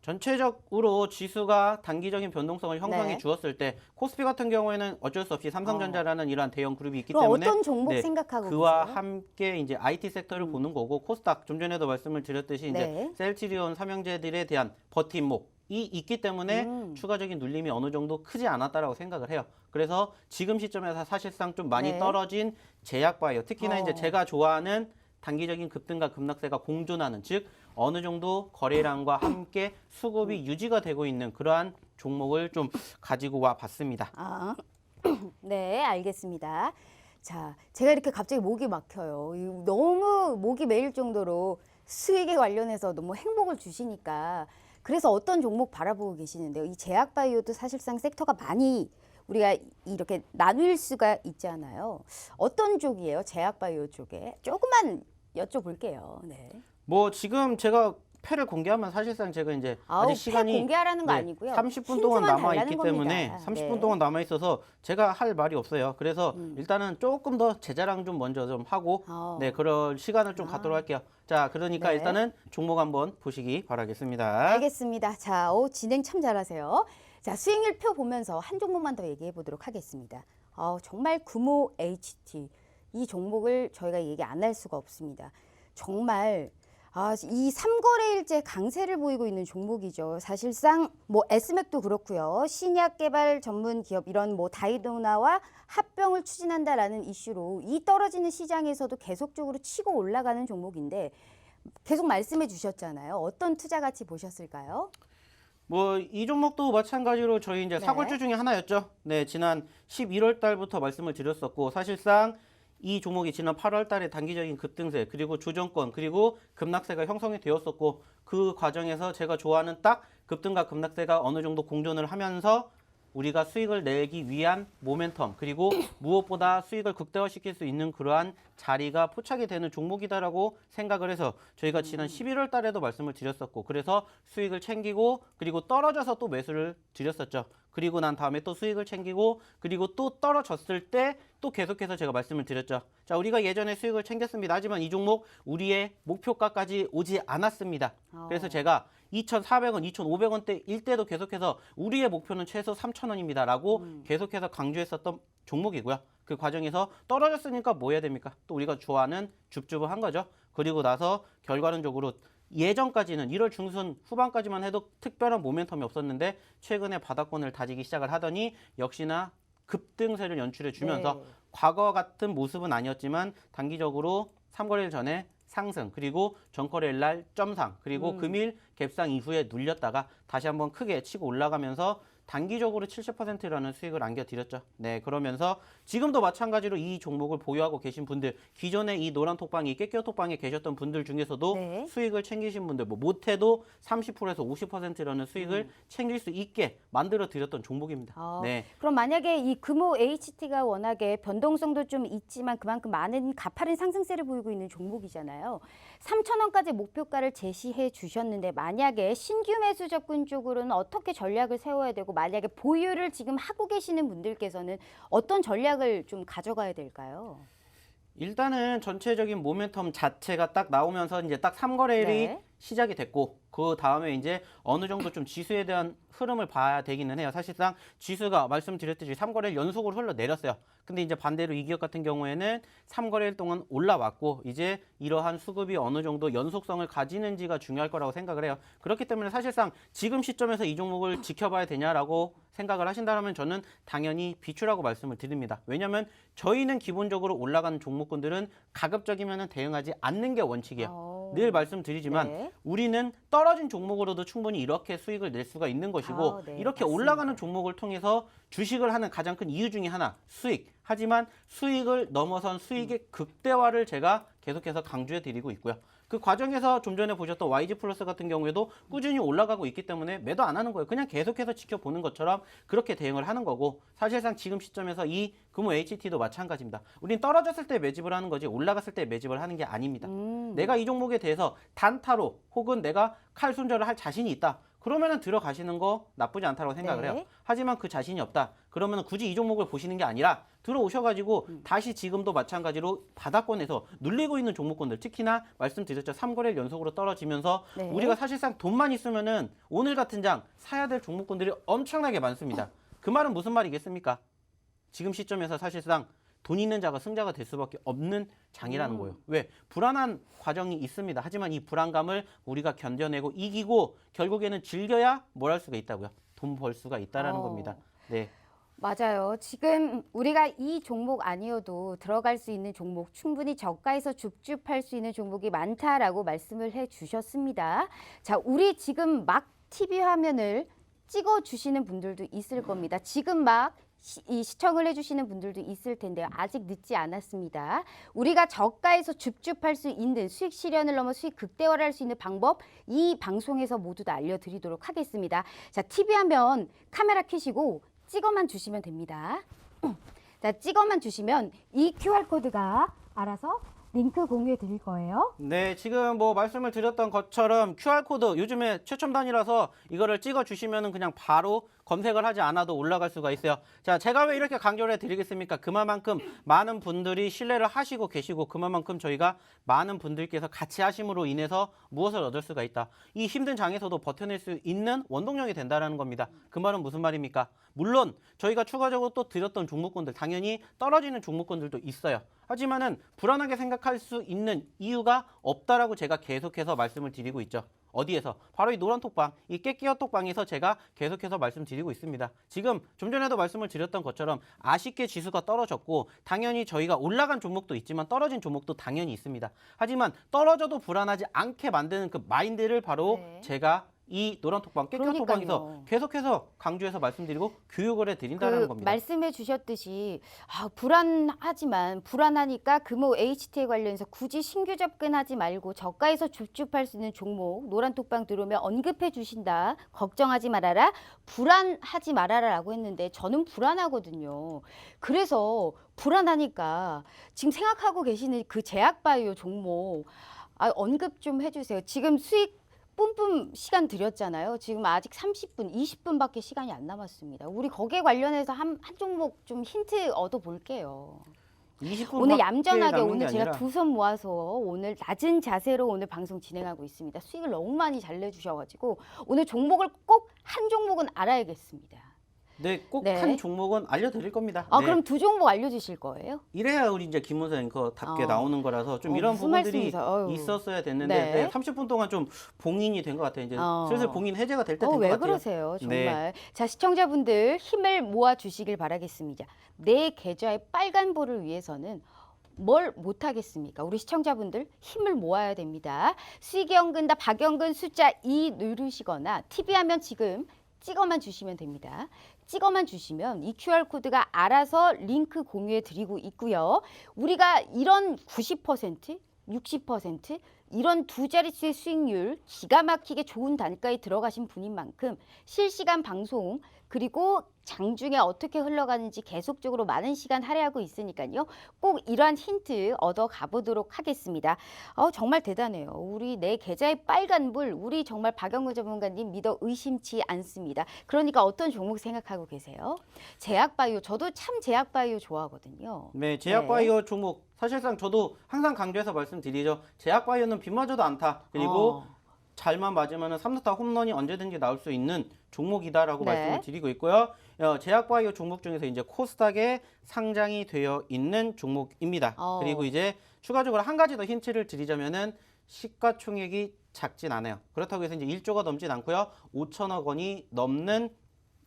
전체적으로 지수가 단기적인 변동성을 형성해 네. 주었을 때 코스피 같은 경우에는 어쩔 수 없이 삼성전자라는 이러한 대형 그룹이 있기 그럼 때문에 어떤 종목 네, 생각하고 그와 계세요? 함께 이제 IT 섹터를 보는 거고 코스닥 좀 전에도 말씀을 드렸듯이 네. 이제 셀트리온 삼형제들에 대한 버팀목이 있기 때문에 추가적인 눌림이 어느 정도 크지 않았다라고 생각을 해요. 그래서 지금 시점에서 사실상 좀 많이 네. 떨어진 제약바이오 특히나 이제 제가 좋아하는 단기적인 급등과 급락세가 공존하는 즉 어느 정도 거래량과 함께 수급이 유지가 되고 있는 그러한 종목을 좀 가지고 와 봤습니다. 네, 알겠습니다. 자, 제가 이렇게 갑자기 목이 막혀요. 너무 목이 메일 정도로 수익에 관련해서 너무 행복을 주시니까 그래서 어떤 종목 바라보고 계시는데요. 이 제약바이오도 사실상 섹터가 많이 우리가 이렇게 나눌 수가 있잖아요. 어떤 쪽이에요? 제약바이오 쪽에 조금만 여쭤볼게요. 네. 뭐 지금 제가 패를 공개하면 사실상 제가 이제 아직 시간이 공개하라는 거 아니고요. 30분 동안 힌트만 남아 달라는 있기 겁니다. 때문에 30분 네. 동안 남아 있어서 제가 할 말이 없어요. 그래서 일단은 조금 더 제 자랑 좀 먼저 좀 하고 네, 그럴 시간을 좀 갖도록 할게요. 자, 그러니까 네. 일단은 종목 한번 보시기 바라겠습니다. 알겠습니다. 자, 진행 참 잘하세요. 자, 수익률표 보면서 한 종목만 더 얘기해 보도록 하겠습니다. 정말 금호 HT 이 종목을 저희가 얘기 안 할 수가 없습니다. 정말 이 3거래일째 강세를 보이고 있는 종목이죠. 사실상 뭐 에스맥도 그렇고요. 신약 개발 전문 기업 이런 뭐 다이도나와 합병을 추진한다라는 이슈로 이 떨어지는 시장에서도 계속적으로 치고 올라가는 종목인데 계속 말씀해 주셨잖아요. 어떤 투자 가치 보셨을까요? 뭐 이 종목도 마찬가지로 저희 이제 네. 사골주 중에 하나였죠. 네, 지난 11월 달부터 말씀을 드렸었고 사실상 이 종목이 지난 8월 달에 단기적인 급등세 그리고 조정권 그리고 급락세가 형성이 되었었고 그 과정에서 제가 좋아하는 딱 급등과 급락세가 어느 정도 공존을 하면서 우리가 수익을 내기 위한 모멘텀 그리고 무엇보다 수익을 극대화시킬 수 있는 그러한 자리가 포착이 되는 종목이다라고 생각을 해서 저희가 지난 11월 달에도 말씀을 드렸었고 그래서 수익을 챙기고 그리고 떨어져서 또 매수를 드렸었죠. 그리고 난 다음에 또 수익을 챙기고 그리고 또 떨어졌을 때 또 계속해서 제가 말씀을 드렸죠. 자, 우리가 예전에 수익을 챙겼습니다. 하지만 이 종목 우리의 목표가까지 오지 않았습니다. 그래서 제가 2,400원, 2,500원대일 때도 계속해서 우리의 목표는 최소 3,000원입니다. 라고 계속해서 강조했었던 종목이고요. 그 과정에서 떨어졌으니까 뭐 해야 됩니까? 또 우리가 좋아하는 줍줍을 한 거죠. 그리고 나서 결과론적으로 예전까지는 1월 중순 후반까지만 해도 특별한 모멘텀이 없었는데 최근에 바닥권을 다지기 시작을 하더니 역시나 급등세를 연출해 주면서 네. 과거 같은 모습은 아니었지만 단기적으로 3거래일 전에 상승 그리고 전거래일 날 점상 그리고 금일 갭상 이후에 눌렸다가 다시 한번 크게 치고 올라가면서 단기적으로 70%라는 수익을 안겨드렸죠. 네, 그러면서 지금도 마찬가지로 이 종목을 보유하고 계신 분들, 기존에 이 노란 톡방이 깨끼어 톡방에 계셨던 분들 중에서도 네. 수익을 챙기신 분들, 뭐 못해도 30%에서 50%라는 수익을 챙길 수 있게 만들어 드렸던 종목입니다. 네. 그럼 만약에 이 금호 HT가 워낙에 변동성도 좀 있지만 그만큼 많은 가파른 상승세를 보이고 있는 종목이잖아요. 3,000원까지 목표가를 제시해 주셨는데 만약에 신규 매수 접근 쪽으로는 어떻게 전략을 세워야 되고 만약에 보유를 지금 하고 계시는 분들께서는 어떤 전략을 좀 가져가야 될까요? 일단은 전체적인 모멘텀 자체가 딱 나오면서 이제 딱 3거래일이 네. 시작이 됐고 그 다음에 이제 어느 정도 좀 지수에 대한 흐름을 봐야 되기는 해요. 사실상 지수가 말씀드렸듯이 3거래일 연속으로 흘러내렸어요. 근데 이제 반대로 이 기업 같은 경우에는 3거래일 동안 올라왔고 이제 이러한 수급이 어느 정도 연속성을 가지는지가 중요할 거라고 생각을 해요. 그렇기 때문에 사실상 지금 시점에서 이 종목을 지켜봐야 되냐라고 생각을 하신다면 저는 당연히 비추라고 말씀을 드립니다. 왜냐하면 저희는 기본적으로 올라가는 종목군들은 가급적이면 대응하지 않는 게 원칙이에요. 늘 말씀드리지만 네. 우리는 떨어진 종목으로도 충분히 이렇게 수익을 낼 수가 있는 것이고 네, 이렇게 맞습니다. 올라가는 종목을 통해서 주식을 하는 가장 큰 이유 중에 하나 수익. 하지만 수익을 넘어선 수익의 극대화를 제가 계속해서 강조해 드리고 있고요. 그 과정에서 좀 전에 보셨던 YG 플러스 같은 경우에도 꾸준히 올라가고 있기 때문에 매도 안 하는 거예요. 그냥 계속해서 지켜보는 것처럼 그렇게 대응을 하는 거고 사실상 지금 시점에서 이 금호 HT도 마찬가지입니다. 우린 떨어졌을 때 매집을 하는 거지 올라갔을 때 매집을 하는 게 아닙니다. 내가 이 종목에 대해서 단타로 혹은 내가 칼 손절을 할 자신이 있다. 그러면은 들어가시는 거 나쁘지 않다고 생각을 네. 해요. 하지만 그 자신이 없다. 그러면 굳이 이 종목을 보시는 게 아니라 들어오셔가지고 다시 지금도 마찬가지로 바닥권에서 눌리고 있는 종목군들 특히나 말씀드렸죠. 3거래일 연속으로 떨어지면서 네. 우리가 사실상 돈만 있으면은 오늘 같은 장 사야 될 종목군들이 엄청나게 많습니다. 그 말은 무슨 말이겠습니까? 지금 시점에서 사실상 돈 있는 자가 승자가 될 수밖에 없는 장이라는 거예요. 왜? 불안한 과정이 있습니다. 하지만 이 불안감을 우리가 견뎌내고 이기고 결국에는 즐겨야 뭘 할 수가 있다고요. 돈 벌 수가 있다라는 겁니다. 네. 맞아요. 지금 우리가 이 종목 아니어도 들어갈 수 있는 종목, 충분히 저가에서 줍줍할 수 있는 종목이 많다라고 말씀을 해 주셨습니다. 자, 우리 지금 막 TV 화면을 찍어 주시는 분들도 있을 겁니다. 지금 막 이 시청을 해주시는 분들도 있을 텐데요. 아직 늦지 않았습니다. 우리가 저가에서 줍줍할 수 있는 수익 실현을 넘어 수익 극대화를 할 수 있는 방법 이 방송에서 모두 다 알려드리도록 하겠습니다. 자, TV 화면 카메라 켜시고 찍어만 주시면 됩니다. 자, 찍어만 주시면 이 QR코드가 알아서 링크 공유해 드릴 거예요. 네, 지금 뭐 말씀을 드렸던 것처럼 QR코드 요즘에 최첨단이라서 이거를 찍어 주시면은 그냥 바로 검색을 하지 않아도 올라갈 수가 있어요. 자, 제가 왜 이렇게 강조를 해드리겠습니까? 그만큼 많은 분들이 신뢰를 하시고 계시고 그만큼 저희가 많은 분들께서 같이 하심으로 인해서 무엇을 얻을 수가 있다. 이 힘든 장에서도 버텨낼 수 있는 원동력이 된다는 겁니다. 그 말은 무슨 말입니까? 물론 저희가 추가적으로 또 드렸던 종목군들 당연히 떨어지는 종목군들도 있어요. 하지만은 불안하게 생각할 수 있는 이유가 없다라고 제가 계속해서 말씀을 드리고 있죠. 어디에서? 바로 이 노란 톡방, 이 깨끼어 톡방에서 제가 계속해서 말씀드리고 있습니다. 지금 좀 전에도 말씀을 드렸던 것처럼 아쉽게 지수가 떨어졌고 당연히 저희가 올라간 종목도 있지만 떨어진 종목도 당연히 있습니다. 하지만 떨어져도 불안하지 않게 만드는 그 마인드를 바로 네. 제가 이 노란 톡방, 깨끼어 톡방에서 그러니까요. 계속해서 강조해서 말씀드리고 교육을 해드린다는 겁니다. 말씀해 주셨듯이 불안하지만 불안하니까 금호 HT에 관련해서 굳이 신규 접근하지 말고 저가에서 줍줍할 수 있는 종목 노란 톡방 들어오면 언급해 주신다. 걱정하지 말아라. 불안하지 말아라라고 했는데 저는 불안하거든요. 그래서 불안하니까 지금 생각하고 계시는 그 제약바이오 종목 언급 좀 해주세요. 지금 수익 뿜뿜 시간 드렸잖아요. 지금 아직 30분, 20분밖에 시간이 안 남았습니다. 우리 거기에 관련해서 한 종목 좀 힌트 얻어 볼게요. 20분 오늘 얌전하게 남은 게 오늘 제가 아니라 두 손 모아서 오늘 낮은 자세로 오늘 방송 진행하고 있습니다. 수익을 너무 많이 잘 내주셔가지고 오늘 종목을 꼭 한 종목은 알아야겠습니다. 네, 꼭 네. 한 종목은 알려드릴 겁니다. 네. 그럼 두 종목 알려주실 거예요? 이래야 우리 이제 김문서 앵커답게 나오는 거라서 좀 이런 무슨 부분들이 말씀이세요? 어휴. 있었어야 됐는데 네. 네, 30분 동안 좀 봉인이 된 것 같아요. 이제 슬슬 봉인 해제가 될 때 된 것 왜 같아요. 그러세요? 정말. 네. 자, 시청자분들 힘을 모아 주시길 바라겠습니다. 내 계좌의 빨간 볼을 위해서는 뭘 못하겠습니까? 우리 시청자분들 힘을 모아야 됩니다. 수익연근다 박연근 숫자 2 누르시거나 TV 화면 지금 찍어만 주시면 됩니다. 찍어만 주시면 이 QR코드가 알아서 링크 공유해 드리고 있고요. 우리가 이런 90%, 60% 이런 두 자릿수의 수익률 기가 막히게 좋은 단가에 들어가신 분인 만큼 실시간 방송 그리고 장중에 어떻게 흘러가는지 계속적으로 많은 시간 할애하고 있으니까요. 꼭 이러한 힌트 얻어 가보도록 하겠습니다. 정말 대단해요. 우리 내 계좌의 빨간불 우리 정말 박영근 전문가님 믿어 의심치 않습니다. 그러니까 어떤 종목 생각하고 계세요? 제약바이오 저도 참 제약바이오 좋아하거든요. 네, 제약바이오 종목 사실상 저도 항상 강조해서 말씀드리죠. 제약바이오는 비 맞아도 않다. 그리고 잘만 맞으면 3루타 홈런이 언제든지 나올 수 있는 종목이다라고 네. 말씀을 드리고 있고요. 제약바이오 종목 중에서 이제 코스닥에 상장이 되어 있는 종목입니다. 그리고 이제 추가적으로 한 가지 더 힌트를 드리자면은 시가총액이 작진 않아요. 그렇다고 해서 이제 1조가 넘진 않고요. 5천억 원이 넘는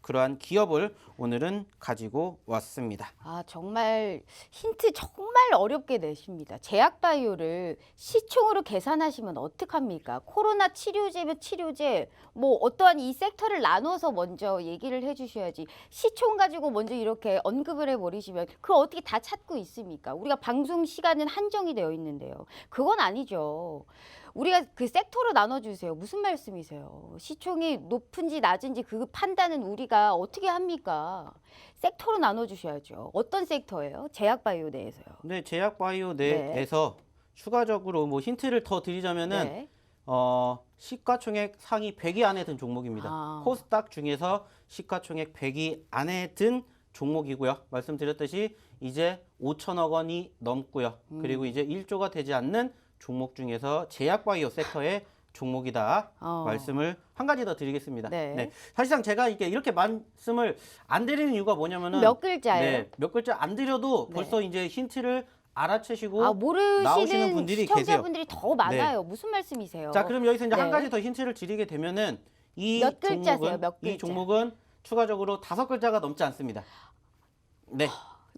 그러한 기업을 오늘은 가지고 왔습니다. 정말 힌트 정말 어렵게 내십니다. 제약바이오를 시총으로 계산하시면 어떡합니까? 코로나 치료제면 치료제, 뭐 어떠한 이 섹터를 나눠서 먼저 얘기를 해주셔야지 시총 가지고 먼저 이렇게 언급을 해버리시면 그걸 어떻게 다 찾고 있습니까? 우리가 방송 시간은 한정이 되어 있는데요. 그건 아니죠. 우리가 그 섹터로 나눠주세요. 무슨 말씀이세요? 시총이 높은지 낮은지 그 판단은 우리가 어떻게 합니까? 섹터로 나눠주셔야죠. 어떤 섹터예요? 제약바이오 내에서요. 네, 제약바이오 네. 내에서 추가적으로 뭐 힌트를 더 드리자면은 네. 시가총액 상위 100위 안에 든 종목입니다. 아. 코스닥 중에서 시가총액 100위 안에 든 종목이고요. 말씀드렸듯이 이제 5천억 원이 넘고요. 그리고 이제 1조가 되지 않는 종목 중에서 제약바이오 섹터의 종목이다. 말씀을 한 가지 더 드리겠습니다. 네. 사실상 제가 이렇게 말씀을 안 드리는 이유가 뭐냐면은 몇 글자예요? 네, 몇 글자 안 드려도 네. 벌써 이제 힌트를 알아채시고 나오시는 모르시는 분들이 시청자분들이 더 많아요. 무슨 말씀이세요? 자, 그럼 여기서 이제 네. 한 가지 더 힌트를 드리게 되면은 이 몇 글자세요? 종목은 몇 글자? 이 종목은 추가적으로 5글자가 넘지 않습니다. 네.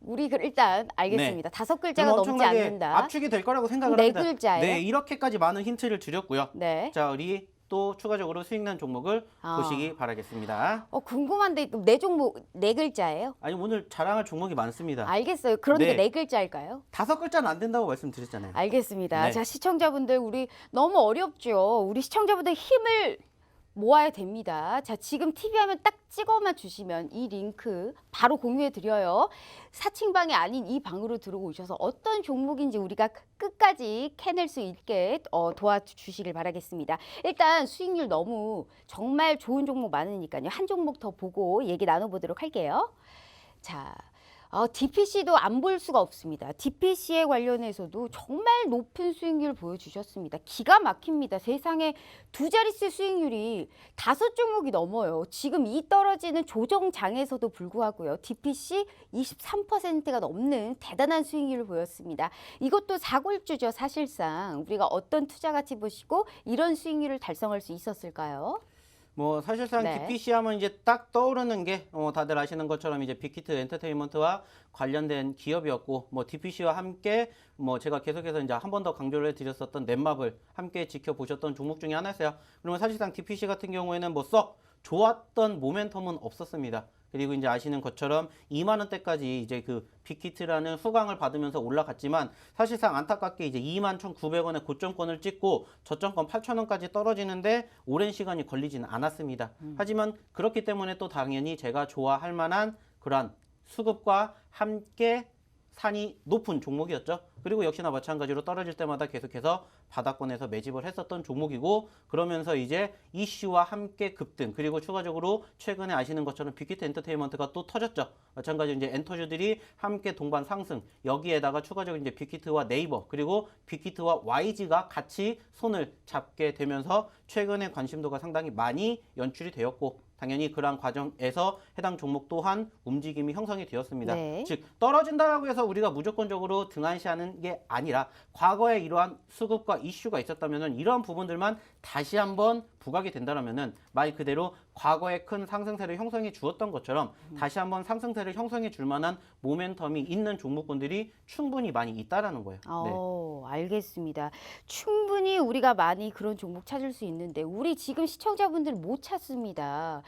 우리 일단 알겠습니다. 5글자가 넘지 엄청나게 않는다. 압축이 될 거라고 생각을 네 합니다. 글자예요? 네, 이렇게까지 많은 힌트를 드렸고요. 네. 자, 우리 또 추가적으로 수익난 종목을 보시기 바라겠습니다. 궁금한데 네 종목 네 글자예요? 아니, 오늘 자랑할 종목이 많습니다. 알겠어요. 그런데 네. 네 글자일까요? 5글자는 안 된다고 말씀드렸잖아요. 알겠습니다. 네. 자, 시청자분들 우리 너무 어렵죠. 우리 시청자분들 힘을 모아야 됩니다. 자, 지금 TV 화면 딱 찍어만 주시면 이 링크 바로 공유해 드려요. 사칭방이 아닌 이 방으로 들어오셔서 어떤 종목인지 우리가 끝까지 캐낼 수 있게 도와주시길 바라겠습니다. 일단 수익률 너무 정말 좋은 종목 많으니까요. 한 종목 더 보고 얘기 나눠보도록 할게요. 자, DPC도 안 볼 수가 없습니다. DPC에 관련해서도 정말 높은 수익률 보여주셨습니다. 기가 막힙니다. 세상에 두 자릿수 수익률이 5종목이 넘어요. 지금 이 떨어지는 조정장에서도 불구하고요. DPC 23%가 넘는 대단한 수익률을 보였습니다. 이것도 사골주죠. 사실상 우리가 어떤 투자 가치 보시고 이런 수익률을 달성할 수 있었을까요? 뭐 사실상 네. DPC 하면 이제 딱 떠오르는 게 다들 아시는 것처럼 이제 빅히트 엔터테인먼트와 관련된 기업이었고, 뭐 DPC와 함께 뭐 제가 계속해서 이제 한 번 더 강조를 해드렸었던 넷마블 함께 지켜보셨던 종목 중에 하나였어요. 그러면 사실상 DPC 같은 경우에는 뭐 썩 좋았던 모멘텀은 없었습니다. 그리고 이제 아시는 것처럼 2만 원대까지 이제 그 빅히트라는 수강을 받으면서 올라갔지만 사실상 안타깝게 이제 2만 1,900원의 고점권을 찍고 저점권 8,000원까지 떨어지는데 오랜 시간이 걸리지는 않았습니다. 하지만 그렇기 때문에 또 당연히 제가 좋아할 만한 그러한 수급과 함께 산이 높은 종목이었죠. 그리고 역시나 마찬가지로 떨어질 때마다 계속해서 바닥권에서 매집을 했었던 종목이고, 그러면서 이제 이슈와 함께 급등, 그리고 추가적으로 최근에 아시는 것처럼 빅히트 엔터테인먼트가 또 터졌죠. 마찬가지로 이제 엔터주들이 함께 동반 상승, 여기에다가 추가적으로 이제 빅히트와 네이버, 그리고 빅히트와 YG가 같이 손을 잡게 되면서 최근에 관심도가 상당히 많이 연출이 되었고, 당연히 그러한 과정에서 해당 종목 또한 움직임이 형성이 되었습니다. 네. 즉 떨어진다라고 해서 우리가 무조건적으로 등한시하는 게 아니라 과거에 이러한 수급과 이슈가 있었다면 이러한 부분들만 다시 한번 부각이 된다면은 말 그대로 과거에 큰 상승세를 형성해 주었던 것처럼 다시 한번 상승세를 형성해 줄 만한 모멘텀이 있는 종목군들이 충분히 많이 있다라는 거예요. 네. 알겠습니다. 충분히 우리가 많이 그런 종목 찾을 수 있는데 우리 지금 시청자분들 못 찾습니다.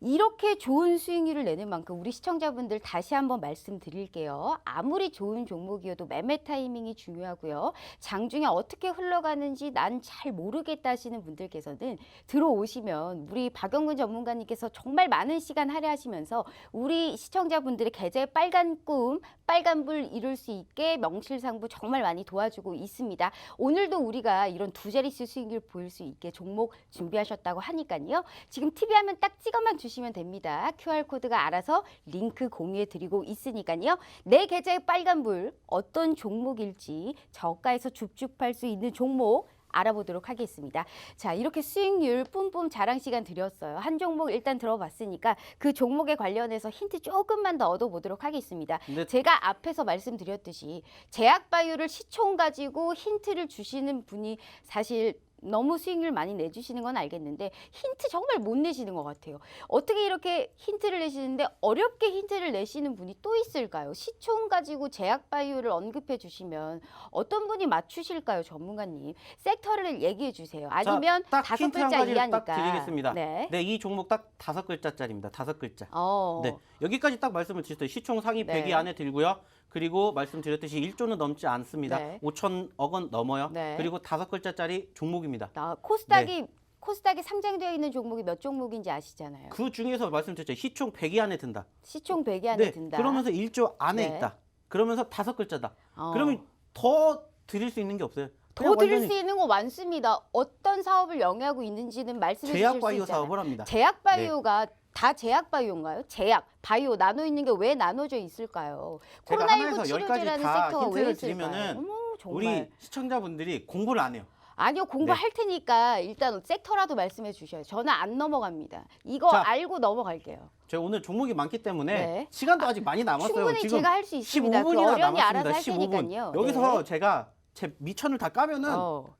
이렇게 좋은 수익률을 내는 만큼 우리 시청자분들 다시 한번 말씀드릴게요. 아무리 좋은 종목이어도 매매 타이밍이 중요하고요. 장중에 어떻게 흘러가는지 난 잘 모르겠다 하시는 분들께서는 들어오시면 우리 박영근 전문가님께서 정말 많은 시간 할애하시면서 우리 시청자분들의 계좌에 빨간 꿈, 빨간불 이룰 수 있게 명실상부 정말 많이 도와주고 있습니다. 오늘도 우리가 이런 두 자릿수 수익률 보일 수 있게 종목 준비하셨다고 하니까요. 지금 TV 화면 딱 찍어만 주시면 됩니다. QR코드가 알아서 링크 공유해 드리고 있으니까요. 내 계좌에 빨간불 어떤 종목일지 저가에서 줍줍할 수 있는 종목 알아보도록 하겠습니다. 자, 이렇게 수익률 뿜뿜 자랑 시간 드렸어요. 한 종목 일단 들어봤으니까 그 종목에 관련해서 힌트 조금만 더 얻어보도록 하겠습니다. 근데 제가 앞에서 말씀드렸듯이 제약바이오를 시총 가지고 힌트를 주시는 분이 사실 너무 수익률 많이 내주시는 건 알겠는데 힌트 정말 못 내시는 것 같아요. 어떻게 이렇게 힌트를 내시는데 어렵게 힌트를 내시는 분이 또 있을까요? 시총 가지고 제약바이오를 언급해 주시면 어떤 분이 맞추실까요, 전문가님? 섹터를 얘기해 주세요. 아니면 자, 딱 다섯 힌트 한 글자 가지를 이하니까. 딱 드리겠습니다. 네. 네, 이 종목 딱 5글자짜리입니다. 5글자. 어. 네, 여기까지 딱 말씀을 드렸어요. 시총 상위 네. 100위 안에 들고요. 그리고 말씀드렸듯이 1조는 넘지 않습니다. 네. 5천억 원 넘어요. 네. 그리고 5글자짜리 종목입니다. 코스닥이 상장되어 있는 종목이 몇 종목인지 아시잖아요. 그 중에서 말씀드렸죠. 시총 100위 안에 든다. 시총 100위 안에 네. 든다. 그러면서 1조 안에 네. 있다. 그러면서 5글자다. 어. 그러면 더 드릴 수 있는 게 없어요. 더 드릴 수 있는 거 많습니다. 어떤 사업을 영위하고 있는지는 말씀해 주실 수 있잖아요. 제약바이오 사업을 합니다. 제약바이오가 다 제약바이오인가요? 제약, 바이오 나눠 있는 게 왜 나눠져 있을까요? 제가 코로나19 하나에서 열까지 치료제라는 다 섹터가 왜 힌트를 있을까요? 드리면은 어머, 정말. 우리 시청자분들이 공부를 안 해요. 아니요, 공부할 테니까 일단 섹터라도 말씀해 주셔요. 저는 안 넘어갑니다. 이거 자, 알고 넘어갈게요. 제가 오늘 종목이 많기 때문에 네. 시간도 아직 많이 남았어요. 충분히 지금 제가 할 수 있습니다. 그 15분이나 어련히 남았습니다. 알아서 할 15분. 테니까요. 여기서 네. 제가 제 미천을 다 까면은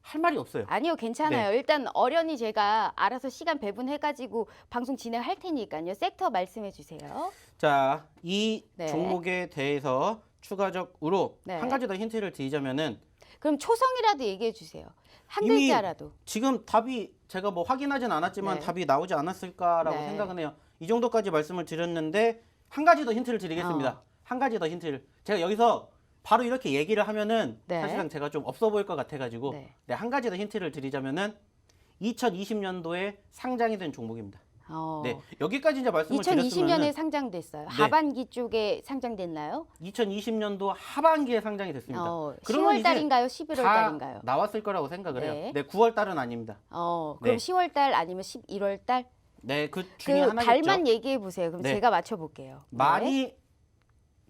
할 말이 없어요. 아니요, 괜찮아요. 일단 어련히 제가 알아서 시간 배분해가지고 방송 진행할 테니까요. 섹터 말씀해 주세요. 자, 이 네. 종목에 대해서 추가적으로 네. 한 가지 더 힌트를 드리자면은 그럼 초성이라도 얘기해 주세요. 한 이미 글자라도. 지금 답이 제가 뭐 확인하진 않았지만 네. 답이 나오지 않았을까라고 네. 생각은 해요. 이 정도까지 말씀을 드렸는데 한 가지 더 힌트를 드리겠습니다. 한 가지 더 힌트를. 제가 여기서 바로 이렇게 얘기를 하면은 네. 사실상 제가 좀 없어 보일 것 같아가지고 네. 네, 한 가지 더 힌트를 드리자면은 2020년도에 상장이 된 종목입니다. 네, 여기까지 이제 말씀을 2020년에 드렸으면은 상장됐어요. 네. 하반기 쪽에 상장됐나요? 2020년도 하반기에 상장이 됐습니다. 어, 그러면 10월 이제 달인가요? 11월 다 달인가요? 나왔을 거라고 생각을 해요. 네. 네, 9월 달은 아닙니다. 그럼 네. 10월 달 아니면 11월 달? 네, 그 중에 그 하나겠죠. 달만 얘기해 보세요. 그럼 네. 제가 맞춰 볼게요. 많이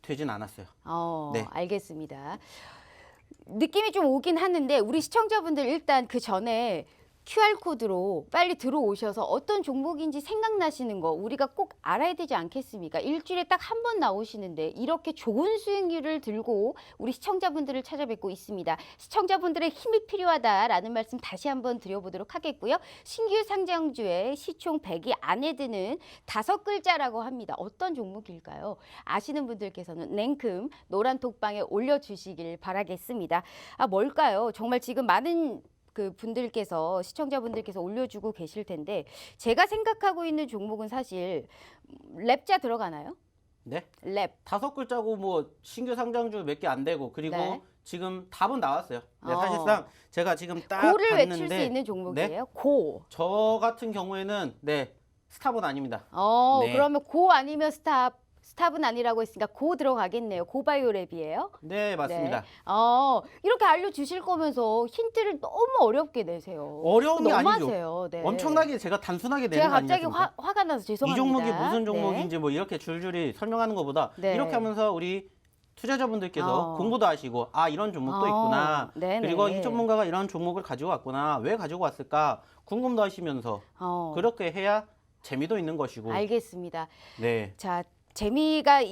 되진 않았어요. 네. 알겠습니다. 느낌이 좀 오긴 하는데 우리 시청자분들 일단 그 전에 QR코드로 빨리 들어오셔서 어떤 종목인지 생각나시는 거 우리가 꼭 알아야 되지 않겠습니까? 일주일에 딱 한 번 나오시는데 이렇게 좋은 수익률을 들고 우리 시청자분들을 찾아뵙고 있습니다. 시청자분들의 힘이 필요하다라는 말씀 다시 한번 드려보도록 하겠고요. 신규 상장주에 시총 100위 안에 드는 5글자라고 합니다. 어떤 종목일까요? 아시는 분들께서는 냉큼 노란 톡방에 올려주시길 바라겠습니다. 뭘까요? 정말 지금 많은 그 분들께서 시청자분들께서 올려주고 계실 텐데 제가 생각하고 있는 종목은 사실 랩자 들어가나요? 네. 랩. 5글자고 뭐 신규 상장주 몇 개 안 되고 그리고 네. 지금 답은 나왔어요. 네, 어. 사실상 제가 지금 딱 고를 봤는데 외칠 수 있는 종목이에요. 네? 고. 저 같은 경우에는 네, 스탑은 아닙니다. 네. 그러면 고 아니면 스탑. 스탑은 아니라고 했으니까 고 들어가겠네요. 고바이오랩이에요. 네, 맞습니다. 네. 이렇게 알려주실 거면서 힌트를 너무 어렵게 내세요. 어려운 게 아니죠. 너무하세요. 네. 엄청나게 제가 단순하게 내는 제가 거 갑자기 아니겠습니까? 화가 나서 이 죄송합니다. 종목이 무슨 네. 종목인지 뭐 이렇게 줄줄이 설명하는 것보다 네. 이렇게 하면서 우리 투자자분들께서 어. 공부도 하시고 아 이런 종목도 있구나. 네네. 그리고 이 전문가가 이런 종목을 가지고 왔구나. 왜 가지고 왔을까? 궁금도 하시면서 그렇게 해야 재미도 있는 것이고. 알겠습니다. 네. 자, 재미가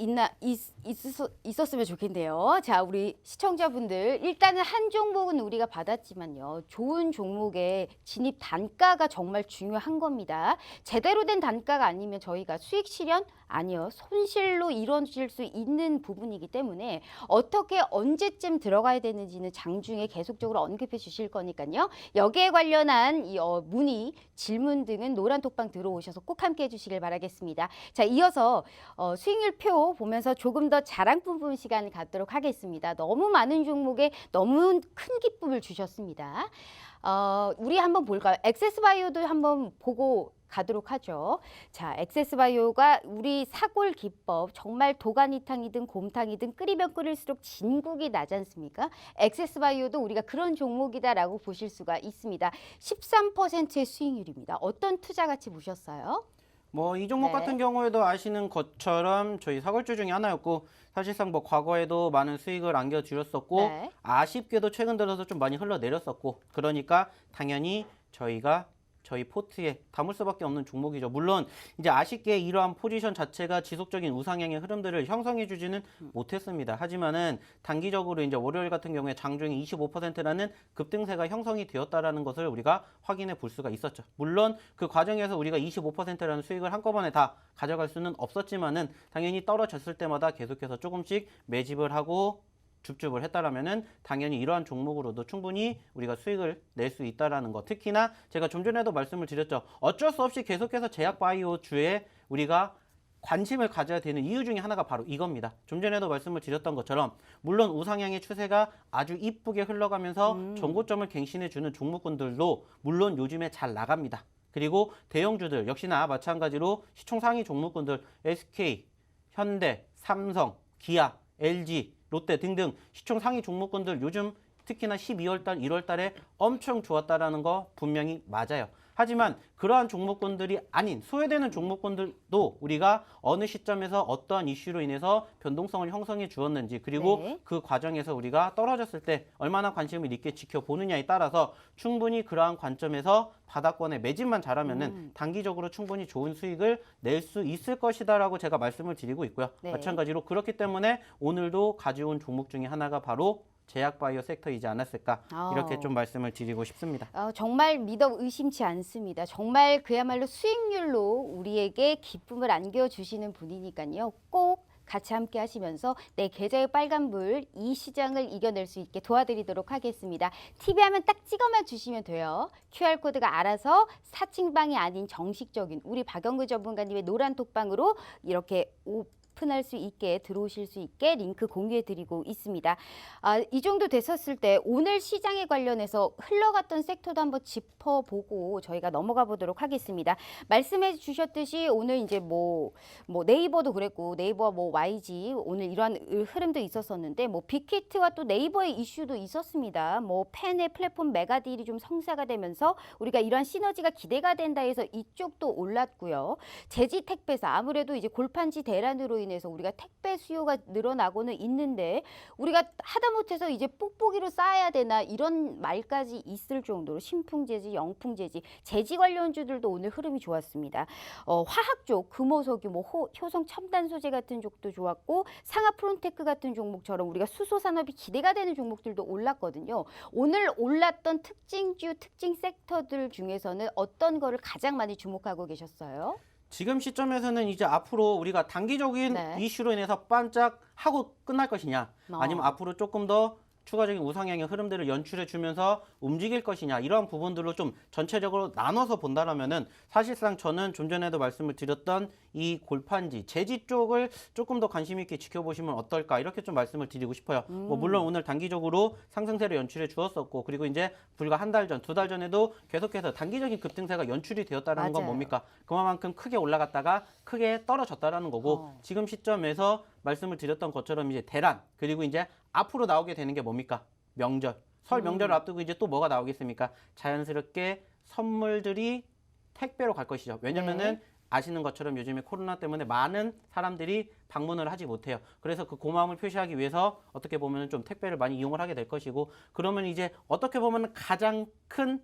있었으면 좋겠네요. 자, 우리 시청자분들 일단은 한 종목은 우리가 받았지만요. 좋은 종목의 진입 단가가 정말 중요한 겁니다. 제대로 된 단가가 아니면 저희가 수익 실현 아니요. 손실로 이루어질 수 있는 부분이기 때문에 어떻게 언제쯤 들어가야 되는지는 장중에 계속적으로 언급해 주실 거니까요. 여기에 관련한 문의, 질문 등은 노란 톡방 들어오셔서 꼭 함께 해주시길 바라겠습니다. 자, 이어서 수익률 표 보면서 조금 더 자랑 부분 시간을 갖도록 하겠습니다. 너무 많은 종목에 너무 큰 기쁨을 주셨습니다. 우리 한번 볼까요? 액세스바이오도 한번 보고 가도록 하죠. 자, 액세스바이오가 우리 사골 기법 정말 도가니탕이든 곰탕이든 끓이면 끓일수록 진국이 나지 않습니까? 액세스바이오도 우리가 그런 종목이다라고 보실 수가 있습니다. 13%의 수익률입니다. 어떤 투자 가치 보셨어요? 뭐 이 종목 네. 같은 경우에도 아시는 것처럼 저희 사골주 중에 하나였고 사실상 뭐 과거에도 많은 수익을 안겨드렸었고 네. 아쉽게도 최근 들어서 좀 많이 흘러내렸었고 그러니까 당연히 저희가 저희 포트에 담을 수밖에 없는 종목이죠. 물론 이제 아쉽게 이러한 포지션 자체가 지속적인 우상향의 흐름들을 형성해 주지는 못했습니다. 하지만은 단기적으로 이제 월요일 같은 경우에 장중에 25%라는 급등세가 형성이 되었다라는 것을 우리가 확인해 볼 수가 있었죠. 물론 그 과정에서 우리가 25%라는 수익을 한꺼번에 다 가져갈 수는 없었지만은 당연히 떨어졌을 때마다 계속해서 조금씩 매집을 하고 줍줍을 했다라면은 당연히 이러한 종목으로도 충분히 우리가 수익을 낼 수 있다라는 것. 특히나 제가 좀 전에도 말씀을 드렸죠. 어쩔 수 없이 계속해서 제약 바이오 주에 우리가 관심을 가져야 되는 이유 중에 하나가 바로 이겁니다. 좀 전에도 말씀을 드렸던 것처럼 물론 우상향의 추세가 아주 이쁘게 흘러가면서 전고점을 갱신해주는 종목군들도 물론 요즘에 잘 나갑니다. 그리고 대형주들 역시나 마찬가지로 시총 상위 종목군들 SK, 현대, 삼성, 기아, LG, 롯데 등등 시총 상위 종목군들 요즘 특히나 12월 달, 1월 달에 엄청 좋았다라는 거 분명히 맞아요. 하지만 그러한 종목군들이 아닌 소외되는 종목군들도 우리가 어느 시점에서 어떠한 이슈로 인해서 변동성을 형성해 주었는지 그리고 네. 그 과정에서 우리가 떨어졌을 때 얼마나 관심을 있게 지켜보느냐에 따라서 충분히 그러한 관점에서 바닥권에 매집만 잘하면은 단기적으로 충분히 좋은 수익을 낼 수 있을 것이다라고 제가 말씀을 드리고 있고요. 네. 마찬가지로 그렇기 때문에 오늘도 가져온 종목 중에 하나가 바로 제약바이오 섹터이지 않았을까 이렇게 좀 말씀을 드리고 싶습니다. 정말 믿어 의심치 않습니다. 정말 그야말로 수익률로 우리에게 기쁨을 안겨주시는 분이니까요. 꼭 같이 함께 하시면서 내 계좌의 빨간불 이 시장을 이겨낼 수 있게 도와드리도록 하겠습니다. TV 화면 딱 찍어만 주시면 돼요. QR코드가 알아서 사칭방이 아닌 정식적인 우리 박영구 전문가님의 노란 톡방으로 이렇게 오픈할 수 있게 들어오실 수 있게 링크 공유해 드리고 있습니다. 이 정도 됐었을 때 오늘 시장에 관련해서 흘러갔던 섹터도 한번 짚어보고 저희가 넘어가 보도록 하겠습니다. 말씀해 주셨듯이 오늘 이제 뭐 네이버도 그랬고 네이버와 뭐 YG 오늘 이러한 흐름도 있었었는데 뭐 빅히트와 또 네이버의 이슈도 있었습니다. 뭐 펜의 플랫폼 메가딜이 좀 성사가 되면서 우리가 이러한 시너지가 기대가 된다 해서 이쪽도 올랐고요. 제지 택배사 아무래도 이제 골판지 대란으로 인해서 우리가 택배 수요가 늘어나고는 있는데 우리가 하다못해서 이제 뽁뽁이로 쌓아야 되나 이런 말까지 있을 정도로 신풍제지, 영풍제지, 제지 관련주들도 오늘 흐름이 좋았습니다. 화학 쪽, 금호석유, 뭐 효성 첨단 소재 같은 쪽도 좋았고 상하 프론테크 같은 종목처럼 우리가 수소 산업이 기대가 되는 종목들도 올랐거든요. 오늘 올랐던 특징주, 특징 섹터들 중에서는 어떤 거를 가장 많이 주목하고 계셨어요? 지금 시점에서는 이제 앞으로 우리가 단기적인 네. 이슈로 인해서 반짝하고 끝날 것이냐 아니면 앞으로 조금 더 추가적인 우상향의 흐름들을 연출해 주면서 움직일 것이냐 이러한 부분들로 좀 전체적으로 나눠서 본다라면은 사실상 저는 좀 전에도 말씀을 드렸던 이 골판지 제지 쪽을 조금 더 관심 있게 지켜보시면 어떨까 이렇게 좀 말씀을 드리고 싶어요. 뭐 물론 오늘 단기적으로 상승세를 연출해 주었었고 그리고 이제 불과 한 달 전, 두 달 전에도 계속해서 단기적인 급등세가 연출이 되었다는 건 맞아요. 뭡니까? 그만큼 크게 올라갔다가 크게 떨어졌다라는 거고 지금 시점에서 말씀을 드렸던 것처럼 이제 대란 그리고 이제 앞으로 나오게 되는 게 뭡니까? 명절. 설 명절을 앞두고 이제 또 뭐가 나오겠습니까? 자연스럽게 선물들이 택배로 갈 것이죠. 왜냐면은 네. 아시는 것처럼 요즘에 코로나 때문에 많은 사람들이 방문을 하지 못해요. 그래서 그 고마움을 표시하기 위해서 어떻게 보면 좀 택배를 많이 이용을 하게 될 것이고 그러면 이제 어떻게 보면 가장 큰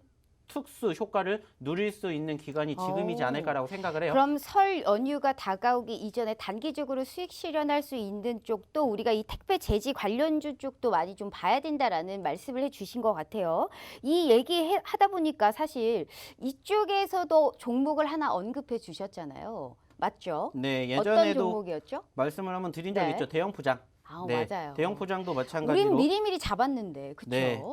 특수 효과를 누릴 수 있는 기간이 지금이지 않을까라고 생각을 해요. 그럼 설 연휴가 다가오기 이전에 단기적으로 수익 실현할 수 있는 쪽도 우리가 이 택배 제지 관련주 쪽도 많이 좀 봐야 된다라는 말씀을 해주신 것 같아요. 이 얘기 하다 보니까 사실 이쪽에서도 종목을 하나 언급해 주셨잖아요. 맞죠? 네, 어떤 예전에도 종목이었죠? 말씀을 한번 드린 적 네. 있죠. 대형 포장. 네, 맞아요. 대형 포장도 우린 마찬가지로. 미리미리 잡았는데, 그렇죠? 네.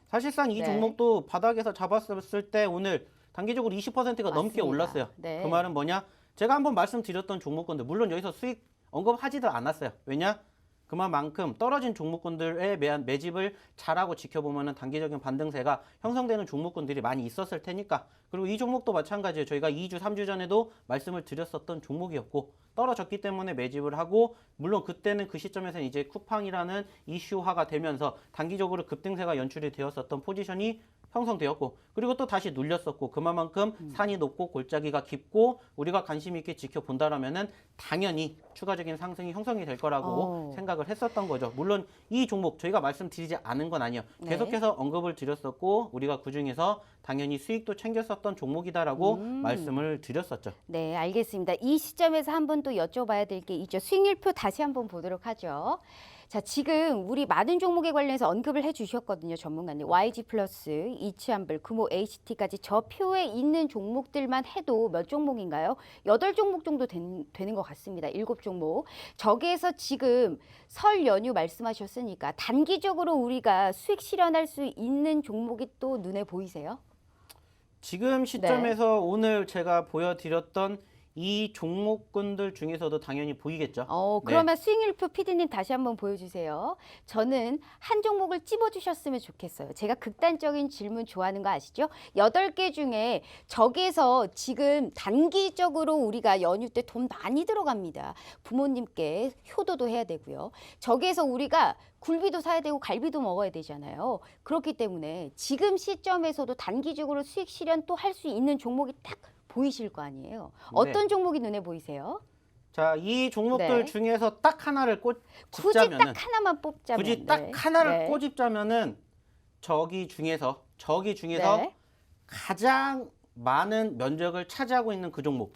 사실상 이 네. 종목도 바닥에서 잡았을 때 오늘 단기적으로 20%가 넘게 맞습니다. 올랐어요. 네. 그 말은 뭐냐? 제가 한번 말씀드렸던 종목군들 물론 여기서 수익 언급하지도 않았어요. 왜냐? 그만큼 떨어진 종목군들에 매집을 잘하고 지켜보면은 단기적인 반등세가 형성되는 종목군들이 많이 있었을 테니까. 그리고 이 종목도 마찬가지예요. 저희가 2주, 3주 전에도 말씀을 드렸었던 종목이었고 떨어졌기 때문에 매집을 하고 물론 그때는 그 시점에서는 이제 쿠팡이라는 이슈화가 되면서 단기적으로 급등세가 연출이 되었었던 포지션이 형성되었고 그리고 또 다시 눌렸었고 그만큼 산이 높고 골짜기가 깊고 우리가 관심 있게 지켜본다라면은 당연히 추가적인 상승이 형성이 될 거라고 생각을 했었던 거죠. 물론 이 종목 저희가 말씀드리지 않은 건 아니에요. 네. 계속해서 언급을 드렸었고 우리가 그중에서 당연히 수익도 챙겼었던 종목이다라고 말씀을 드렸었죠. 네, 알겠습니다. 이 시점에서 한번 또 여쭤봐야 될 게 있죠. 수익률표 다시 한번 보도록 하죠. 자, 지금 우리 많은 종목에 관련해서 언급을 해주셨거든요, 전문가님. YG 플러스, 이치한불, 금호 HT까지 저 표에 있는 종목들만 해도 몇 종목인가요? 8종목 정도 되는 것 같습니다. 7종목. 저기에서 지금 설 연휴 말씀하셨으니까 단기적으로 우리가 수익 실현할 수 있는 종목이 또 눈에 보이세요? 지금 시점에서 오늘 제가 보여드렸던 이 종목군들 중에서도 당연히 보이겠죠. 그러면 수익률표 PD님 다시 한번 보여주세요. 저는 한 종목을 찝어주셨으면 좋겠어요. 제가 극단적인 질문 좋아하는 거 아시죠? 8개 중에 저기에서 지금 단기적으로 우리가 연휴 때 돈 많이 들어갑니다. 부모님께 효도도 해야 되고요. 저기에서 우리가 굴비도 사야 되고 갈비도 먹어야 되잖아요. 그렇기 때문에 지금 시점에서도 단기적으로 수익 실현 또 할 수 있는 종목이 딱 보이실 거 아니에요. 어떤 종목이 눈에 보이세요? 자, 이 종목들 네. 중에서 딱 하나를 굳이 꼽자면은 딱 하나만 뽑자면 굳이 딱 하나를 꼽자면은 저기 중에서 네. 가장 많은 면적을 차지하고 있는 그 종목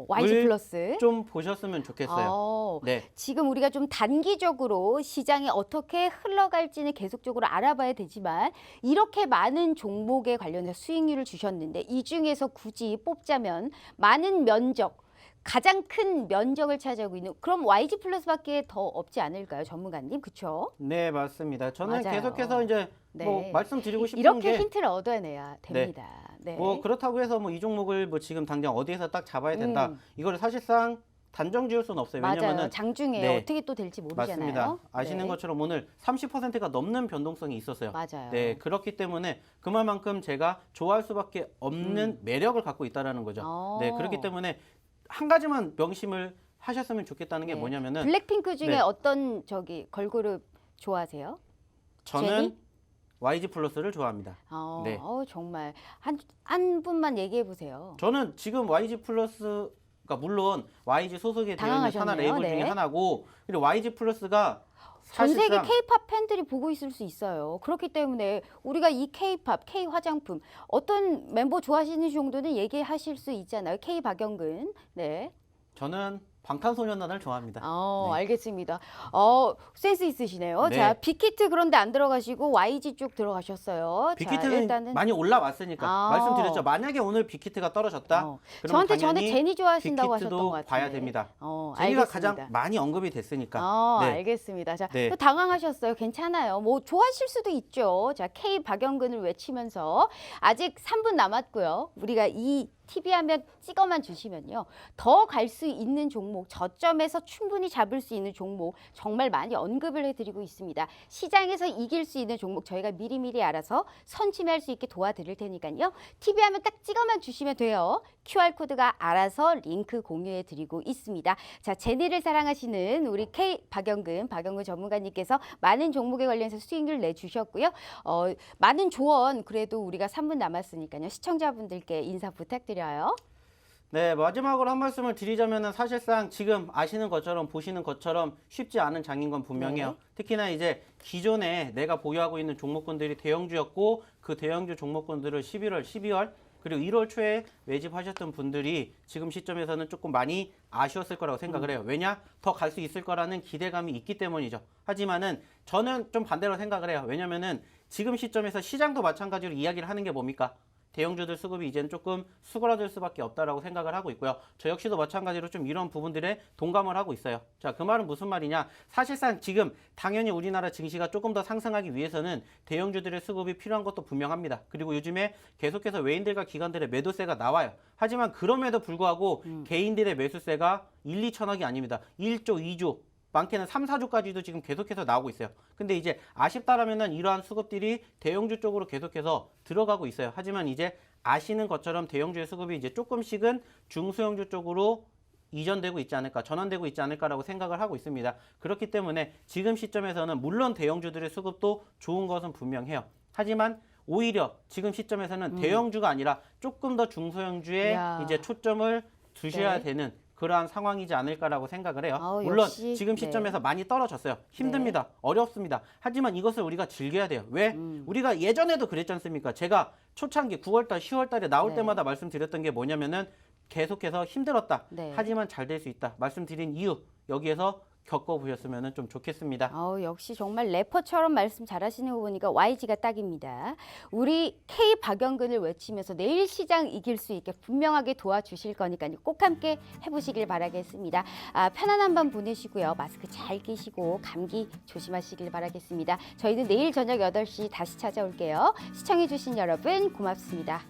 YG 플러스. 좀 보셨으면 좋겠어요. 네. 지금 우리가 좀 단기적으로 시장이 어떻게 흘러갈지는 계속적으로 알아봐야 되지만 이렇게 많은 종목에 관련해서 수익률을 주셨는데 이 중에서 굳이 뽑자면 많은 면적, 가장 큰 면적을 차지하고 있는 그럼 YG 플러스밖에 더 없지 않을까요, 전문가님? 그렇죠? 네, 맞습니다. 저는 맞아요. 계속해서 이제 뭐 네. 말씀드리고 싶은 이렇게 게 힌트를 얻어내야 됩니다. 네. 뭐 그렇다고 해서 뭐 이 종목을 뭐 지금 당장 어디에서 딱 잡아야 된다. 이거를 사실상 단정 지을 수는 없어요. 맞아요. 왜냐면은 장중에 네. 어떻게 또 될지 모르잖아요. 맞습니다. 아시는 네. 것처럼 오늘 30%가 넘는 변동성이 있었어요. 맞아요. 네, 그렇기 때문에 그만큼 제가 좋아할 수밖에 없는 매력을 갖고 있다라는 거죠. 네, 그렇기 때문에 한 가지만 명심을 하셨으면 좋겠다는 게 네. 뭐냐면은 블랙핑크 중에 네. 어떤 걸그룹 좋아하세요? 저는 제니? YG 플러스를 좋아합니다. 네. 정말 한 분만 얘기해 보세요. 저는 지금 YG 플러스가 물론 YG 소속이 되어 있는 산하 당황하셨네요. 레이블 중에 네. 하나고 그리고 YG 플러스가 전 세계 사실상 K-팝 팬들이 보고 있을 수 있어요. 그렇기 때문에 우리가 이 K-팝, K-화장품 어떤 멤버 좋아하시는 정도는 얘기하실 수 있잖아요. K-박영근. 네. 저는 방탄소년단을 좋아합니다. 네. 알겠습니다. 센스 있으시네요. 네. 자, 빅히트 그런데 안 들어가시고 YG 쪽 들어가셨어요. 자, 빅히트는 일단은 많이 올라왔으니까 말씀드렸죠. 만약에 오늘 빅히트가 떨어졌다. 그러면 저한테 전에 당연히 제니 좋아하신다고 하셨던 빅히트도 것 같은데. 봐야 됩니다. 제니가 알겠습니다. 가장 많이 언급이 됐으니까. 네. 알겠습니다. 자, 네. 또 당황하셨어요. 괜찮아요. 뭐 좋아하실 수도 있죠. 자, K 박영근을 외치면서 아직 3분 남았고요. 우리가 이 TV 화면 찍어만 주시면요. 더 갈 수 있는 종목, 저점에서 충분히 잡을 수 있는 종목 정말 많이 언급을 해드리고 있습니다. 시장에서 이길 수 있는 종목 저희가 미리미리 알아서 선취할 수 있게 도와드릴 테니까요. TV 화면 딱 찍어만 주시면 돼요. QR코드가 알아서 링크 공유해드리고 있습니다. 자, 제니를 사랑하시는 우리 K 박영근 전문가님께서 많은 종목에 관련해서 수익률 내주셨고요. 많은 조언 그래도 우리가 3분 남았으니까요. 시청자분들께 인사 부탁드립니다. 네, 마지막으로 한 말씀을 드리자면은 사실상 지금 아시는 것처럼 보시는 것처럼 쉽지 않은 장인 건 분명해요. 네. 특히나 이제 기존에 내가 보유하고 있는 종목군들이 대형주였고 그 대형주 종목군들을 11월, 12월 그리고 1월 초에 매집하셨던 분들이 지금 시점에서는 조금 많이 아쉬웠을 거라고 생각을 해요. 왜냐? 더 갈 수 있을 거라는 기대감이 있기 때문이죠. 하지만은 저는 좀 반대로 생각을 해요. 왜냐면은 지금 시점에서 시장도 마찬가지로 이야기를 하는 게 뭡니까? 대형주들 수급이 이제는 조금 수그러들 수밖에 없다라고 생각을 하고 있고요. 저 역시도 마찬가지로 좀 이런 부분들에 동감을 하고 있어요. 자, 그 말은 무슨 말이냐? 사실상 지금 당연히 우리나라 증시가 조금 더 상승하기 위해서는 대형주들의 수급이 필요한 것도 분명합니다. 그리고 요즘에 계속해서 외인들과 기관들의 매도세가 나와요. 하지만 그럼에도 불구하고 개인들의 매수세가 1, 2천억이 아닙니다. 1조, 2조. 많게는 3, 4조까지도 지금 계속해서 나오고 있어요. 근데 이제 아쉽다라면은 이러한 수급들이 대형주 쪽으로 계속해서 들어가고 있어요. 하지만 이제 아시는 것처럼 대형주의 수급이 이제 조금씩은 중소형주 쪽으로 이전되고 있지 않을까, 전환되고 있지 않을까라고 생각을 하고 있습니다. 그렇기 때문에 지금 시점에서는 물론 대형주들의 수급도 좋은 것은 분명해요. 하지만 오히려 지금 시점에서는 대형주가 아니라 조금 더 중소형주에 이제 초점을 두셔야 되는 그러한 상황이지 않을까라고 생각을 해요. 물론 역시, 지금 시점에서 많이 떨어졌어요. 힘듭니다. 어렵습니다. 하지만 이것을 우리가 즐겨야 돼요. 왜? 우리가 예전에도 그랬지 않습니까? 제가 초창기 9월달, 10월달에 나올 때마다 말씀드렸던 게 뭐냐면은 계속해서 힘들었다. 하지만 잘 될 수 있다. 말씀드린 이유 여기에서 겪어보셨으면 좀 좋겠습니다. 역시 정말 래퍼처럼 말씀 잘하시는 거 보니까 YG가 딱입니다. 우리 K 박영근을 외치면서 내일 시장 이길 수 있게 분명하게 도와주실 거니까요. 꼭 함께 해보시길 바라겠습니다. 편안한 밤 보내시고요. 마스크 잘 끼시고 감기 조심하시길 바라겠습니다. 저희는 내일 저녁 8시 다시 찾아올게요. 시청해주신 여러분 고맙습니다.